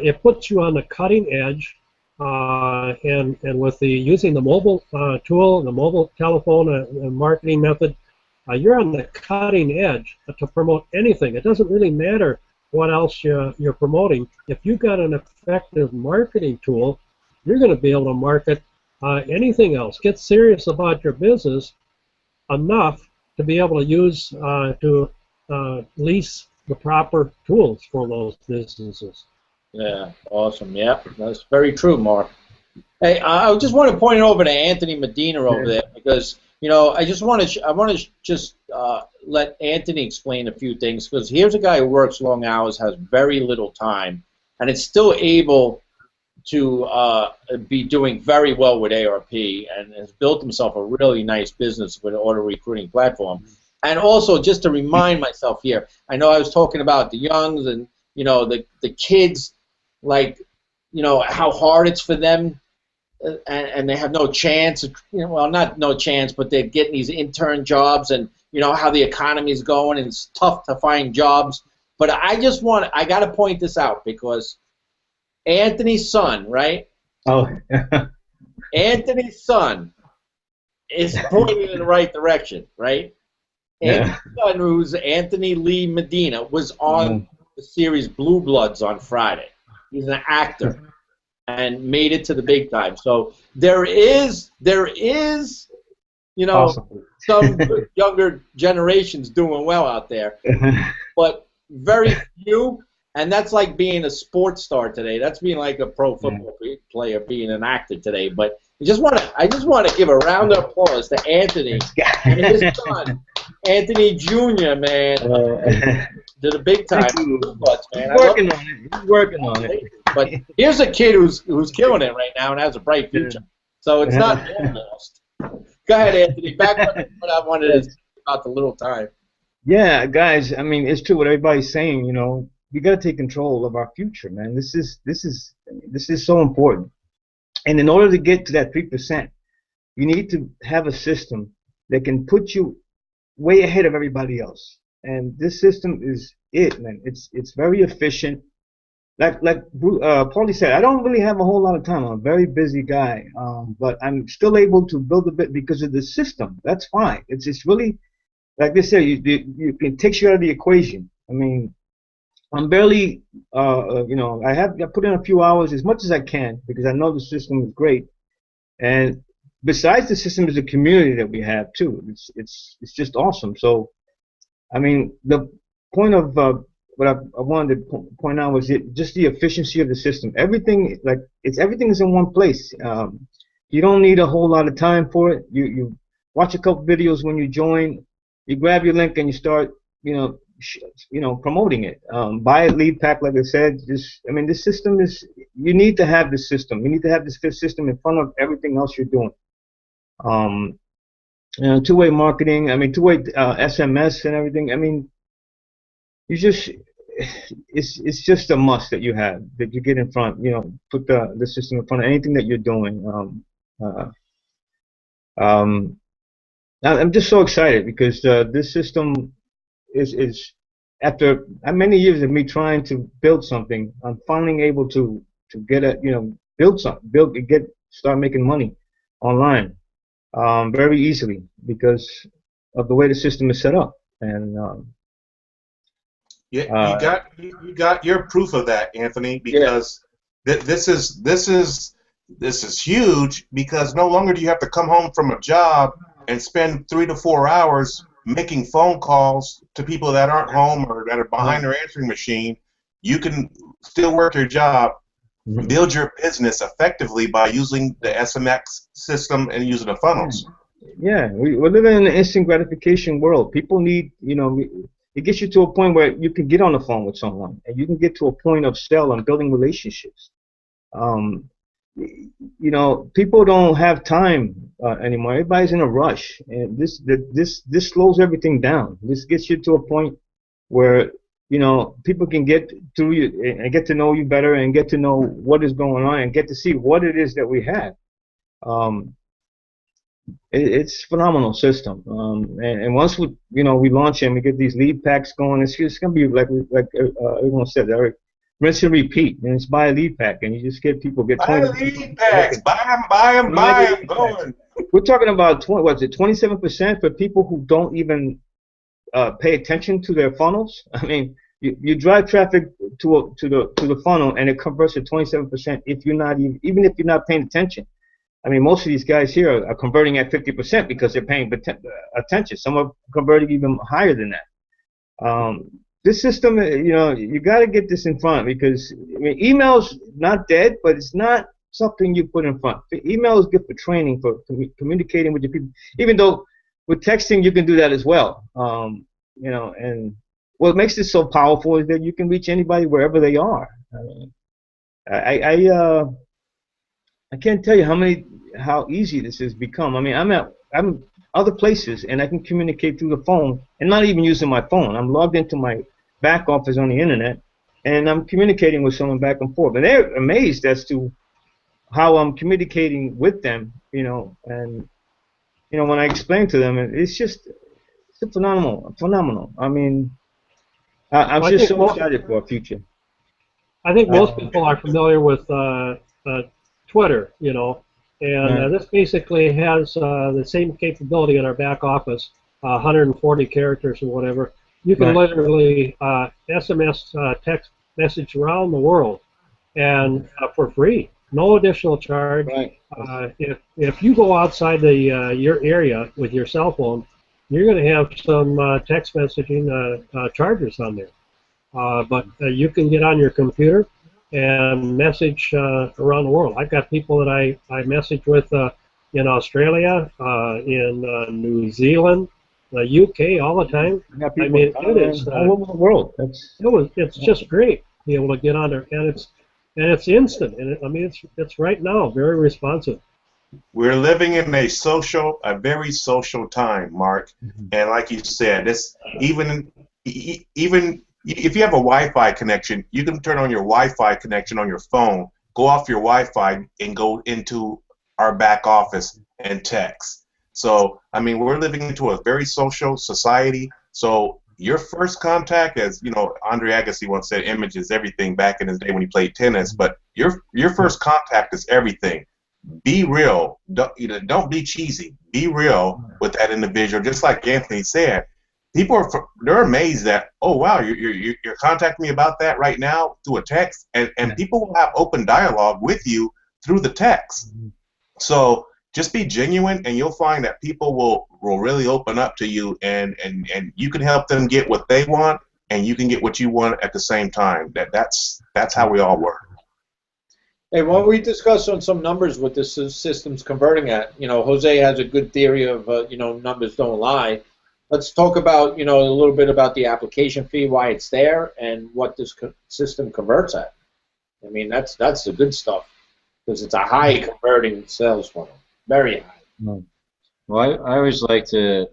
it puts you on the cutting edge, and with using the mobile tool, the mobile telephone and marketing method, you're on the cutting edge to promote anything. It doesn't really matter what else you're promoting. If you've got an effective marketing tool, you're going to be able to market anything else. Get serious about your business enough to be able to use to lease the proper tools for those businesses. Yeah, awesome. Yeah, that's very true, Mark. Hey, I just want to point it over to Anthony Medina over there, because I want to just let Anthony explain a few things, because here's a guy who works long hours, has very little time, and is still able to be doing very well with ARP, and has built himself a really nice business with an auto recruiting platform. And also, just to remind myself here, I know I was talking about the youngs and the kids, like how hard it's for them, and they have no chance. Well, not no chance, but they're getting these intern jobs, and how the economy is going, and it's tough to find jobs. But I got to point this out, because Anthony's son, right? Oh. Anthony's son is pointing in the right direction, right? Anthony's son, who's Anthony Lee Medina, was on the series Blue Bloods on Friday. He's an actor and made it to the big time. So there is Awesome. some younger generations doing well out there, but very few. And that's like being a sports star today. That's being like a pro football player, being an actor today. But I just want to give a round of applause to Anthony and his son Anthony Jr., man. Did the big time. Thank you. Butts, man. He's working on it. He's working on it. But here's a kid who's killing it right now and has a bright future. So it's not lost. Go ahead, Anthony. Back to what I wanted to say about the little time. Yeah, guys. I mean, it's true what everybody's saying. You know, we got to take control of our future, man. This is so important. And in order to get to that 3%, you need to have a system that can put you way ahead of everybody else. And this system is it, man. It's very efficient. Like Paulie said, I don't really have a whole lot of time. I'm a very busy guy, but I'm still able to build a bit because of the system. That's fine. It's really, like they say, it takes you out of the equation. I mean, I'm barely, you know, I put in a few hours as much as I can because I know the system is great. And besides the system is the community that we have too. It's just awesome. So, I mean, the point of what I wanted to point out was just the efficiency of the system. Everything everything is in one place. You don't need a whole lot of time for it. You watch a couple videos when you join. You grab your link and you start, you know, promoting it. Buy a lead pack, like I said. I mean, this system is. You need to have this system. You need to have this system in front of everything else you're doing. You know, two-way marketing. I mean, two-way SMS and everything. I mean, it's just a must that you have, that you get in front. You know, put the system in front of anything that you're doing. I'm just so excited because this system is after many years of me trying to build something, I'm finally able to get it. You know, start making money online. Very easily because of the way the system is set up, and yeah, you got your proof of that, Anthony, because this is huge because no longer do you have to come home from a job and spend 3 to 4 hours making phone calls to people that aren't home or that are behind their answering machine. You can still work your job. Build your business effectively by using the SMX system and using the funnels. Yeah, we're living in an instant gratification world. People need, you know, it gets you to a point where you can get on the phone with someone and you can get to a point of sell and building relationships. You know, people don't have time anymore. Everybody's in a rush, and this slows everything down. This gets you to a point where, you know, people can get through you and get to know you better and get to know what is going on and get to see what it is that we have. It's a phenomenal system. And once we launch it and we get these lead packs going, it's going to be like everyone said, rinse and repeat. And it's buy a lead pack, and you just get 20 lead packs. Buy them. Going. We're talking about 27% for people who don't even pay attention to their funnels. I mean, you drive traffic to the funnel, and it converts to 27% if you're not even if you're not paying attention. I mean, most of these guys here are converting at 50% because they're paying attention. Some are converting even higher than that. This system, you know, you got to get this in front because I mean, email's not dead, but it's not something you put in front. Email is good for training, for communicating with your people. Even though with texting you can do that as well. You know, and what makes it so powerful is that you can reach anybody wherever they are. I can't tell you how easy this has become. I mean, I'm other places and I can communicate through the phone and not even using my phone. I'm logged into my back office on the internet and I'm communicating with someone back and forth. And they're amazed as to how I'm communicating with them, you know, and you know, when I explain to them, it's phenomenal. I mean, I'm just so excited for our future. I think most people are familiar with Twitter, you know, and this basically has the same capability in our back office, 140 characters or whatever. You can literally SMS text message around the world, and for free, no additional charge. If you go outside your area with your cell phone, you're going to have some text messaging charges on there. But you can get on your computer and message around the world. I've got people that I message with in Australia, in New Zealand, UK all the time. We got I people mean, it is all over the world. it's just great to be able to get on there, and it's instant, and I mean it's right now very responsive. We're living in a very social time, Mark. And like you said, this even if you have a Wi-Fi connection, you can turn on your Wi-Fi connection on your phone, go off your Wi-Fi, and go into our back office and text. So, I mean, we're living into a very social society. So your first contact, as you know, Andre Agassi once said, image is everything back in his day when he played tennis. But your first contact is everything. Be real. Don't be cheesy. Be real with that individual. Just like Anthony said, people they're amazed that, oh wow, you're contacting me about that right now through a text, and people will have open dialogue with you through the text. So just be genuine, and you'll find that people will really open up to you, and you can help them get what they want, and you can get what you want at the same time. That's how we all work. Hey, why don't we discuss on some numbers what this system's converting at? You know, Jose has a good theory of, you know, numbers don't lie. Let's talk about, you know, a little bit about the application fee, why it's there, and what this system converts at. I mean, that's the good stuff, because it's a high converting sales funnel, very high. Well, I always like to,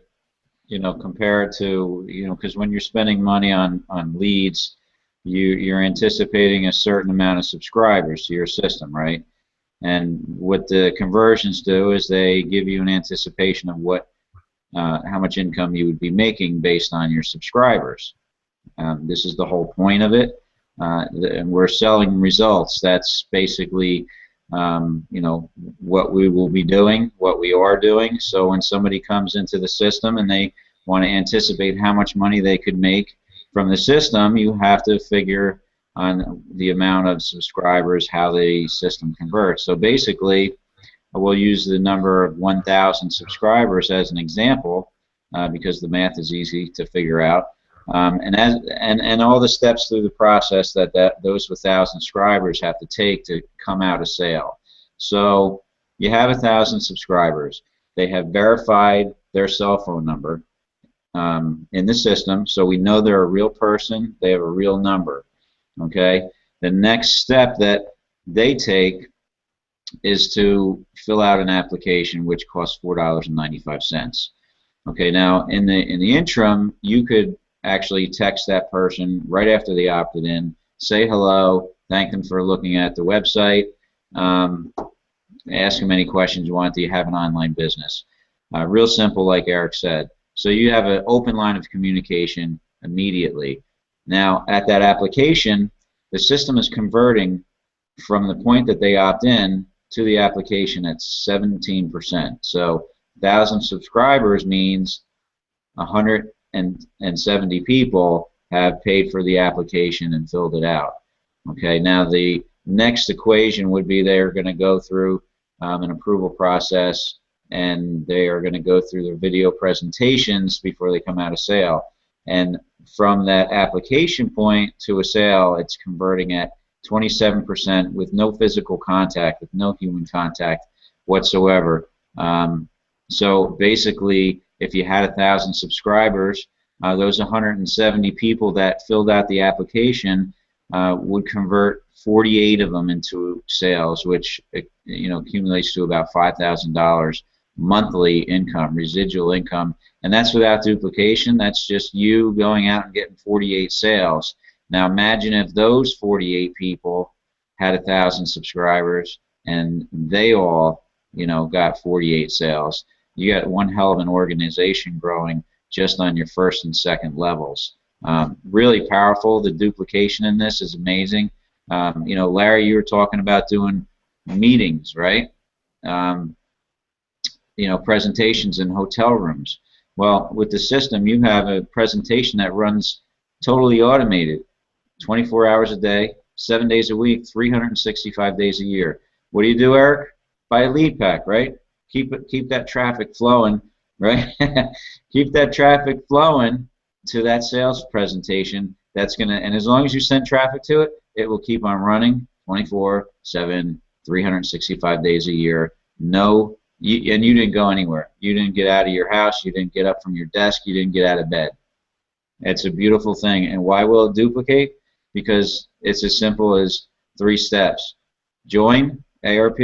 you know, compare it to, you know, because when you're spending money on leads, you're anticipating a certain amount of subscribers to your system, right? And what the conversions do is they give you an anticipation of what, how much income you would be making based on your subscribers. This is the whole point of it. And we're selling results. That's basically, you know, what we will be doing, what we are doing. So when somebody comes into the system and they want to anticipate how much money they could make from the system, you have to figure on the amount of subscribers, how the system converts. So basically, we'll use the number of 1,000 subscribers as an example, because the math is easy to figure out, and all the steps through the process that those 1,000 subscribers have to take to come out a sale. So you have 1,000 subscribers. They have verified their cell phone number in the system, so we know they're a real person, they have a real number. Okay? The next step that they take is to fill out an application, which costs $4.95. Okay, now in the interim, you could actually text that person right after they opted in, say hello, thank them for looking at the website, ask them any questions you want. Do you have an online business? Real simple, like Eric said. So you have an open line of communication immediately. Now, at that application, the system is converting from the point that they opt in to the application at 17%. So 1,000 subscribers means 170 people have paid for the application and filled it out. Okay, now the next equation would be they're going to go through an approval process, and they are going to go through their video presentations before they come out of sale. And from that application point to a sale, it's converting at 27% with no physical contact, with no human contact whatsoever. So basically, if you had 1,000 subscribers, those 170 people that filled out the application would convert 48 of them into sales, which, you know, accumulates to about $5,000 monthly income, residual income, and that's without duplication. That's just you going out and getting 48 sales. Now imagine if those 48 people had 1,000 subscribers and they all, you know, got 48 sales. You got one hell of an organization growing just on your first and second levels. Really powerful. The duplication in this is amazing. You know, Larry, you were talking about doing meetings, right? You know, presentations in hotel rooms. Well, with the system, you have a presentation that runs totally automated, 24 hours a day, 7 days a week, 365 days a year. What do, Eric? Buy a lead pack, right? Keep that traffic flowing, right? Keep that traffic flowing to that sales presentation. That's gonna, and as long as you send traffic to it, it will keep on running 24/7, 365 days a year. No and you didn't go anywhere. You didn't get out of your house. You didn't get up from your desk. You didn't get out of bed. It's a beautiful thing. And why will it duplicate? Because it's as simple as 3 steps. Join ARP,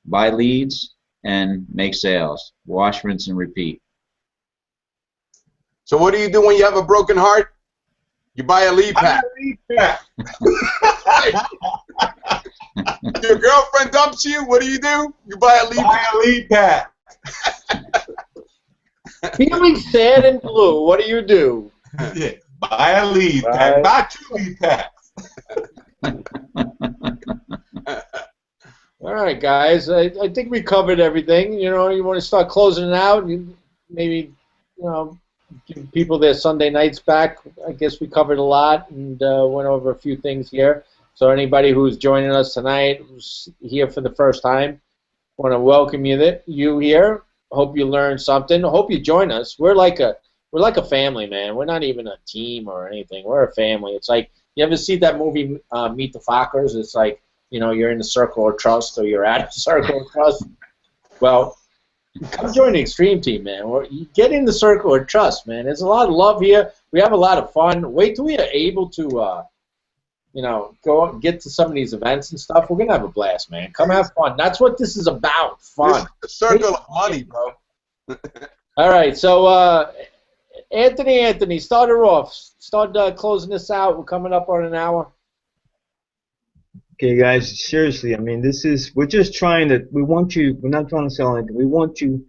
buy leads, and make sales. Wash, rinse, and repeat. So what do you do when you have a broken heart? You buy a lead pack. Your girlfriend dumps you. What do? You buy a lead pack. Buy a lead pack. Feeling sad and blue, what do you do? Yeah, buy a lead pack. Buy 2 lead packs. All right, guys. I think we covered everything. You know, you want to start closing it out? Maybe, you know, give people their Sunday nights back. I guess we covered a lot and went over a few things here. So anybody who's joining us tonight, who's here for the first time, want to welcome you here. Hope you learned something. Hope you join us. We're like a family, man. We're not even a team or anything. We're a family. It's like, you ever see that movie Meet the Fockers? It's like, you know, you're in the circle of trust or you're out of the circle of trust. Well, come join the Xtreme Team, man. You get in the circle of trust, man. There's a lot of love here. We have a lot of fun. Wait till we are able to, you know, go out and get to some of these events and stuff. We're gonna have a blast, man. Come have fun. That's what this is about. Fun. It's a circle of money, bro. All right, so Anthony, start her off. Start closing this out. We're coming up on an hour. Okay, guys, seriously, I mean, we're just trying to, we're not trying to sell anything. We want you,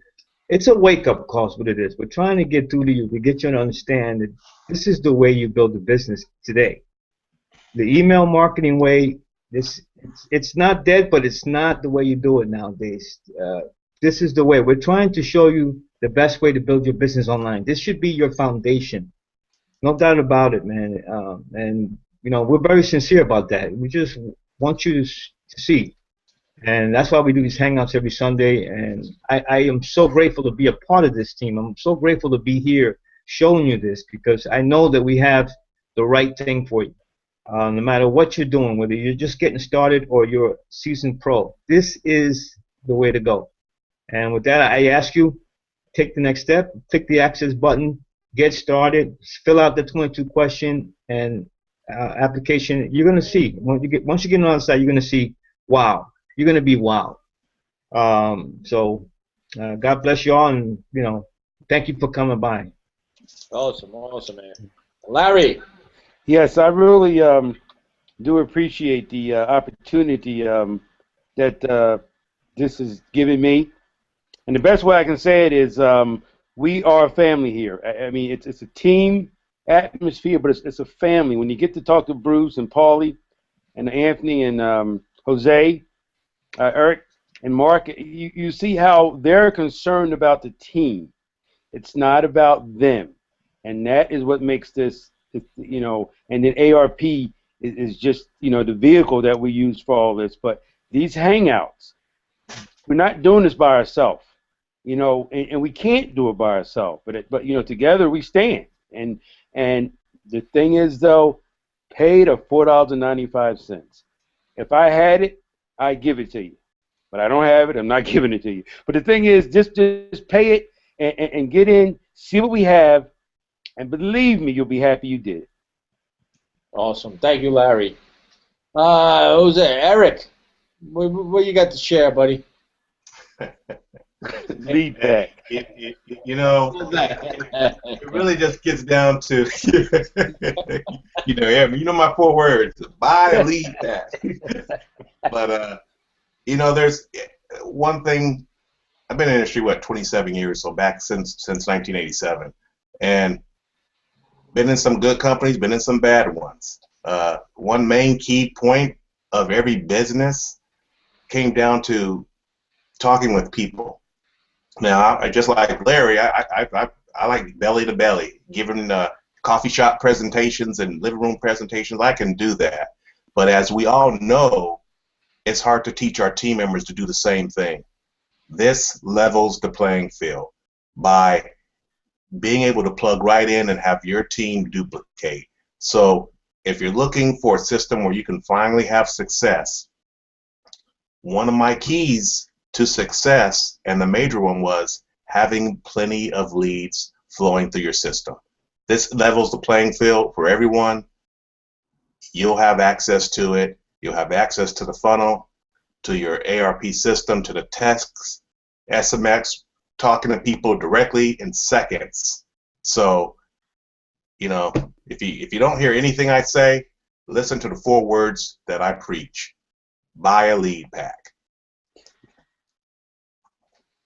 it's a wake-up call is what it is. We're trying to get through to you, to get you to understand that this is the way you build a business today. The email marketing way, it's not dead, but it's not the way you do it nowadays. This is the way. We're trying to show you the best way to build your business online. This should be your foundation. No doubt about it, man. And, you know, we're very sincere about that. We just want you to see. And that's why we do these Hangouts every Sunday. And I am so grateful to be a part of this team. I'm so grateful to be here showing you this, because I know that we have the right thing for you. No matter what you're doing, whether you're just getting started or you're a seasoned pro, this is the way to go. And with that, I ask you, take the next step, click the access button, get started, fill out the 22-question and application. You're going to see, once you get on the other side, you're going to see, wow. You're going to be wow. So God bless you all, and, you know, thank you for coming by. Awesome, man. Larry. Yes, I really do appreciate the opportunity that this is giving me. And the best way I can say it is we are a family here. I mean, it's a team atmosphere, but it's a family. When you get to talk to Bruce and Paulie and Anthony and Jose, Eric and Mark, you see how they're concerned about the team. It's not about them. And that is what makes this, you know, and then ARP is just, you know, the vehicle that we use for all this. But these Hangouts, we're not doing this by ourselves, you know, and we can't do it by ourselves. But you know, together we stand. And the thing is, though, pay the $4.95. If I had it, I'd give it to you. But I don't have it. I'm not giving it to you. But the thing is, just pay it and get in, see what we have, and believe me, you'll be happy you did. Awesome. Thank you, Larry. Who's there? Eric, what you got to share, buddy? Lead back. You know, it really just gets down to, you know my 4 words: buy, lead, pack. But you know, there's one thing. I've been in the industry 27 years, so back since 1987, and been in some good companies, been in some bad ones. One main key point of every business came down to talking with people. Now, I just like Larry, I like belly to belly, giving coffee shop presentations and living room presentations. I can do that. But as we all know, it's hard to teach our team members to do the same thing. This levels the playing field by being able to plug right in and have your team duplicate. So if you're looking for a system where you can finally have success, one of my keys to success, and the major one was having plenty of leads flowing through your system. This levels the playing field for everyone. You'll have access to it. You'll have access to the funnel, to your ARP system, to the texts, SMS, talking to people directly in seconds. So, you know, if you don't hear anything I say, listen to the 4 words that I preach. Buy a lead pack.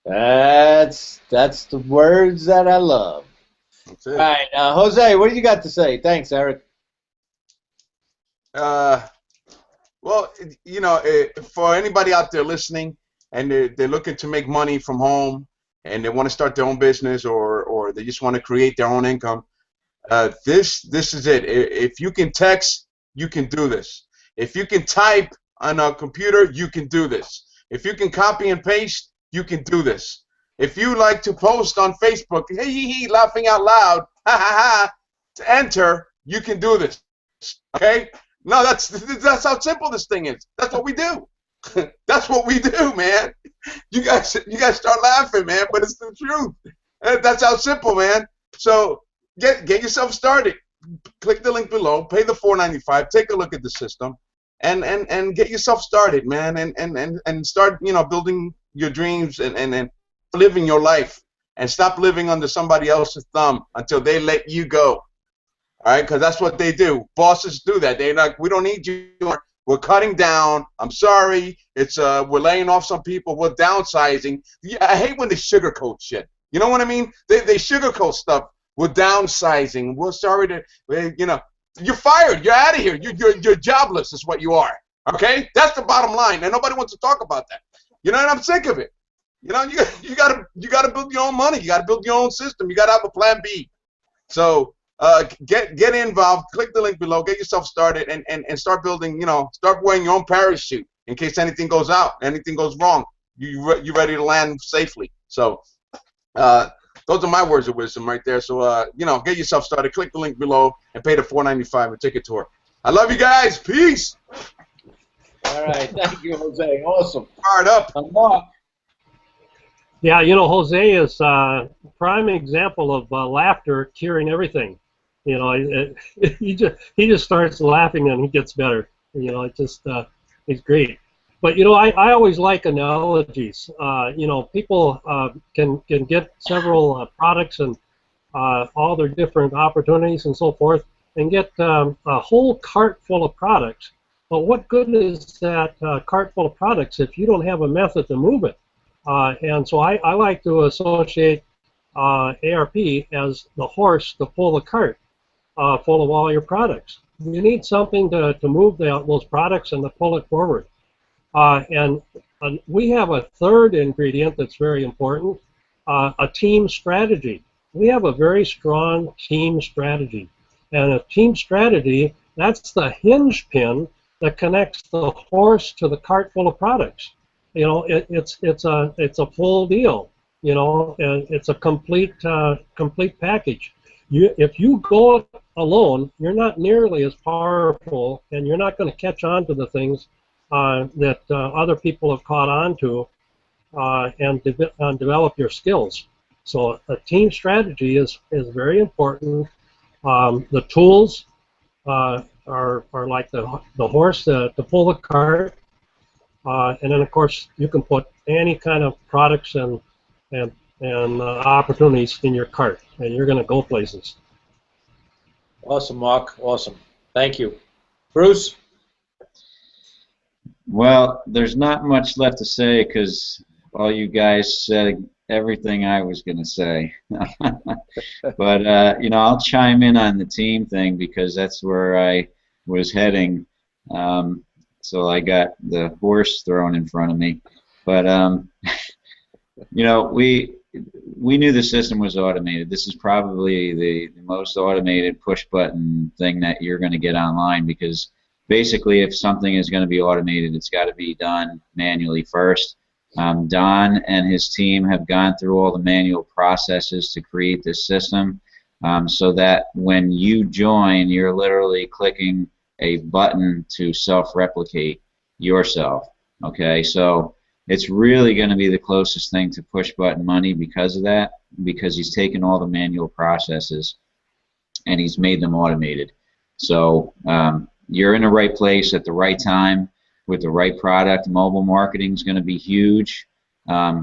That's the words that I love. That's it. All right, Jose, what do you got to say? Thanks, Eric. Well, you know, for anybody out there listening, and they're looking to make money from home, and they want to start their own business, or they just want to create their own income, this is it. If you can text, you can do this. If you can type on a computer, you can do this. If you can copy and paste, you can do this. If you like to post on Facebook, hey, hee, hee, laughing out loud, ha, ha, ha, to enter, you can do this. Okay? No, that's how simple this thing is. That's what we do. That's what we do, man. You guys start laughing, man, but it's the truth. That's how simple, man. So get yourself started. Click the link below, pay the $4.95, take a look at the system, and get yourself started, man, and start, you know, building your dreams and living your life, and stop living under somebody else's thumb until they let you go. All right, because that's what they do. Bosses do that. They're like, we don't need you. We're cutting down. I'm sorry. It's we're laying off some people. We're downsizing. Yeah, I hate when they sugarcoat shit. You know what I mean? They sugarcoat stuff. We're downsizing. We're sorry to, you know, you're fired. You're out of here. You're jobless is what you are. Okay, that's the bottom line, and nobody wants to talk about that. You know, and I'm sick of it. You know, you gotta build your own money. You gotta build your own system. You gotta have a plan B. So. Get involved. Click the link below. Get yourself started and start building. You know, start wearing your own parachute in case anything goes out, anything goes wrong. You're ready to land safely. So those are my words of wisdom right there. So you know, get yourself started. Click the link below and pay the $4.95 and ticket tour. I love you guys. Peace. All right, thank you, Jose. Awesome. Fired up. Mark. Yeah, you know, Jose is a prime example of laughter curing everything. You know, he just starts laughing and he gets better. You know, it just he's great. But you know, I always like analogies. You know, people can get several products and all their different opportunities and so forth, and get a whole cart full of products. But what good is that cart full of products if you don't have a method to move it? And so I like to associate ARP as the horse to pull the cart full of all your products. You need something to move those products and to pull it forward. And we have a third ingredient that's very important, a team strategy. We have a very strong team strategy. And a team strategy, that's the hinge pin that connects the horse to the cart full of products. You know, it's a full deal. You know, and it's a complete package. If you go alone, you're not nearly as powerful, and you're not going to catch on to the things that other people have caught on to and develop your skills. So a team strategy is very important. The tools are like the horse to pull the cart. And then, of course, you can put any kind of products and opportunities in your cart, and you're going to go places. Awesome, Mark. Awesome. Thank you. Bruce? Well, there's not much left to say because all you guys said everything I was going to say. But, you know, I'll chime in on the team thing because that's where I was heading. So I got the horse thrown in front of me. But, you know, we knew the system was automated. This is probably the most automated push-button thing that you're going to get online because basically if something is going to be automated, it's got to be done manually first. Don and his team have gone through all the manual processes to create this system so that when you join, you're literally clicking a button to self-replicate yourself. Okay, so it's really going to be the closest thing to push button money because of that, because he's taken all the manual processes and he's made them automated. So you're in the right place at the right time with the right product. Mobile marketing is going to be huge. I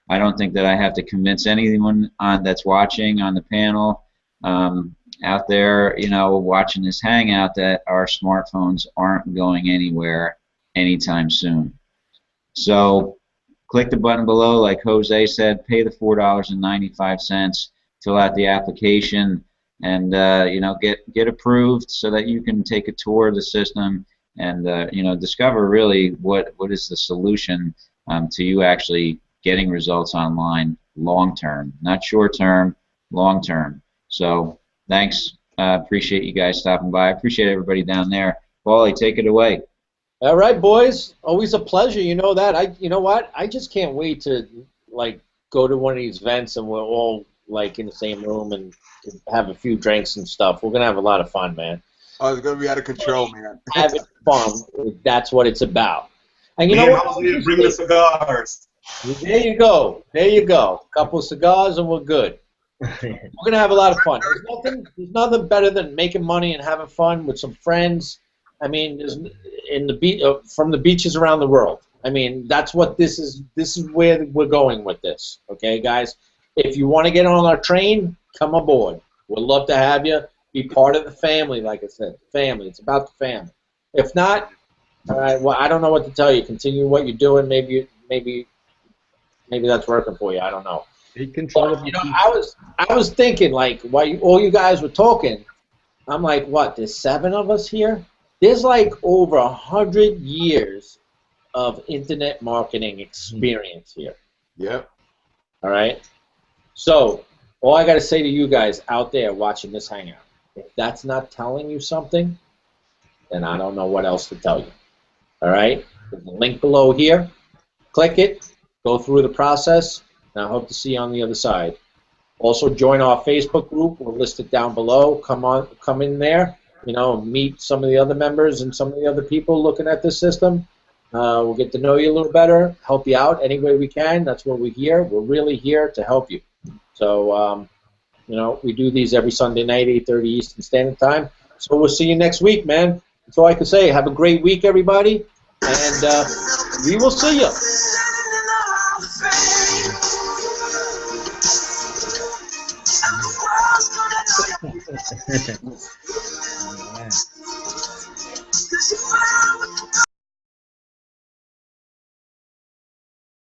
don't think that I have to convince anyone that's watching on the panel out there, you know, watching this Hangout, that our smartphones aren't going anywhere anytime soon. So click the button below, like Jose said, pay the $4.95, fill out the application, and you know, get approved so that you can take a tour of the system and you know, discover really what is the solution to you actually getting results online long term, not short term, long term. So thanks, appreciate you guys stopping by. I appreciate everybody down there. Paulie, take it away. All right, boys. Always a pleasure. You know that. You know what? I just can't wait to like go to one of these events and we're all like in the same room and have a few drinks and stuff. We're gonna have a lot of fun, man. Oh, it's gonna be out of control, man. Having fun. That's what it's about. And you Me know and what? Jose bring the cigars. There you go. There you go. A couple of cigars and we're good. We're gonna have a lot of fun. There's nothing better than making money and having fun with some friends. I mean, from the beaches around the world. I mean, that's what this is. This is where we're going with this. Okay, guys. If you want to get on our train, come aboard. We'd love to have you. Be part of the family, like I said. Family. It's about the family. If not, all right. Well, I don't know what to tell you. Continue what you're doing. Maybe that's working for you. I don't know. Take control of you know, I was thinking, like, while all you guys were talking, I'm like, what? There's 7 of us here. There's like over 100 years of internet marketing experience here. Yep. All right. So all I got to say to you guys out there watching this Hangout, if that's not telling you something, then I don't know what else to tell you. All right. There's a link below here. Click it. Go through the process. And I hope to see you on the other side. Also, join our Facebook group. We'll list it down below. Come in there. You know, meet some of the other members and some of the other people looking at this system. We'll get to know you a little better, help you out any way we can. That's what we're here. We're really here to help you. So, you know, we do these every Sunday night, 8:30 Eastern Standard Time. So we'll see you next week, man. That's all I can say. Have a great week, everybody, and we will see you. Yeah.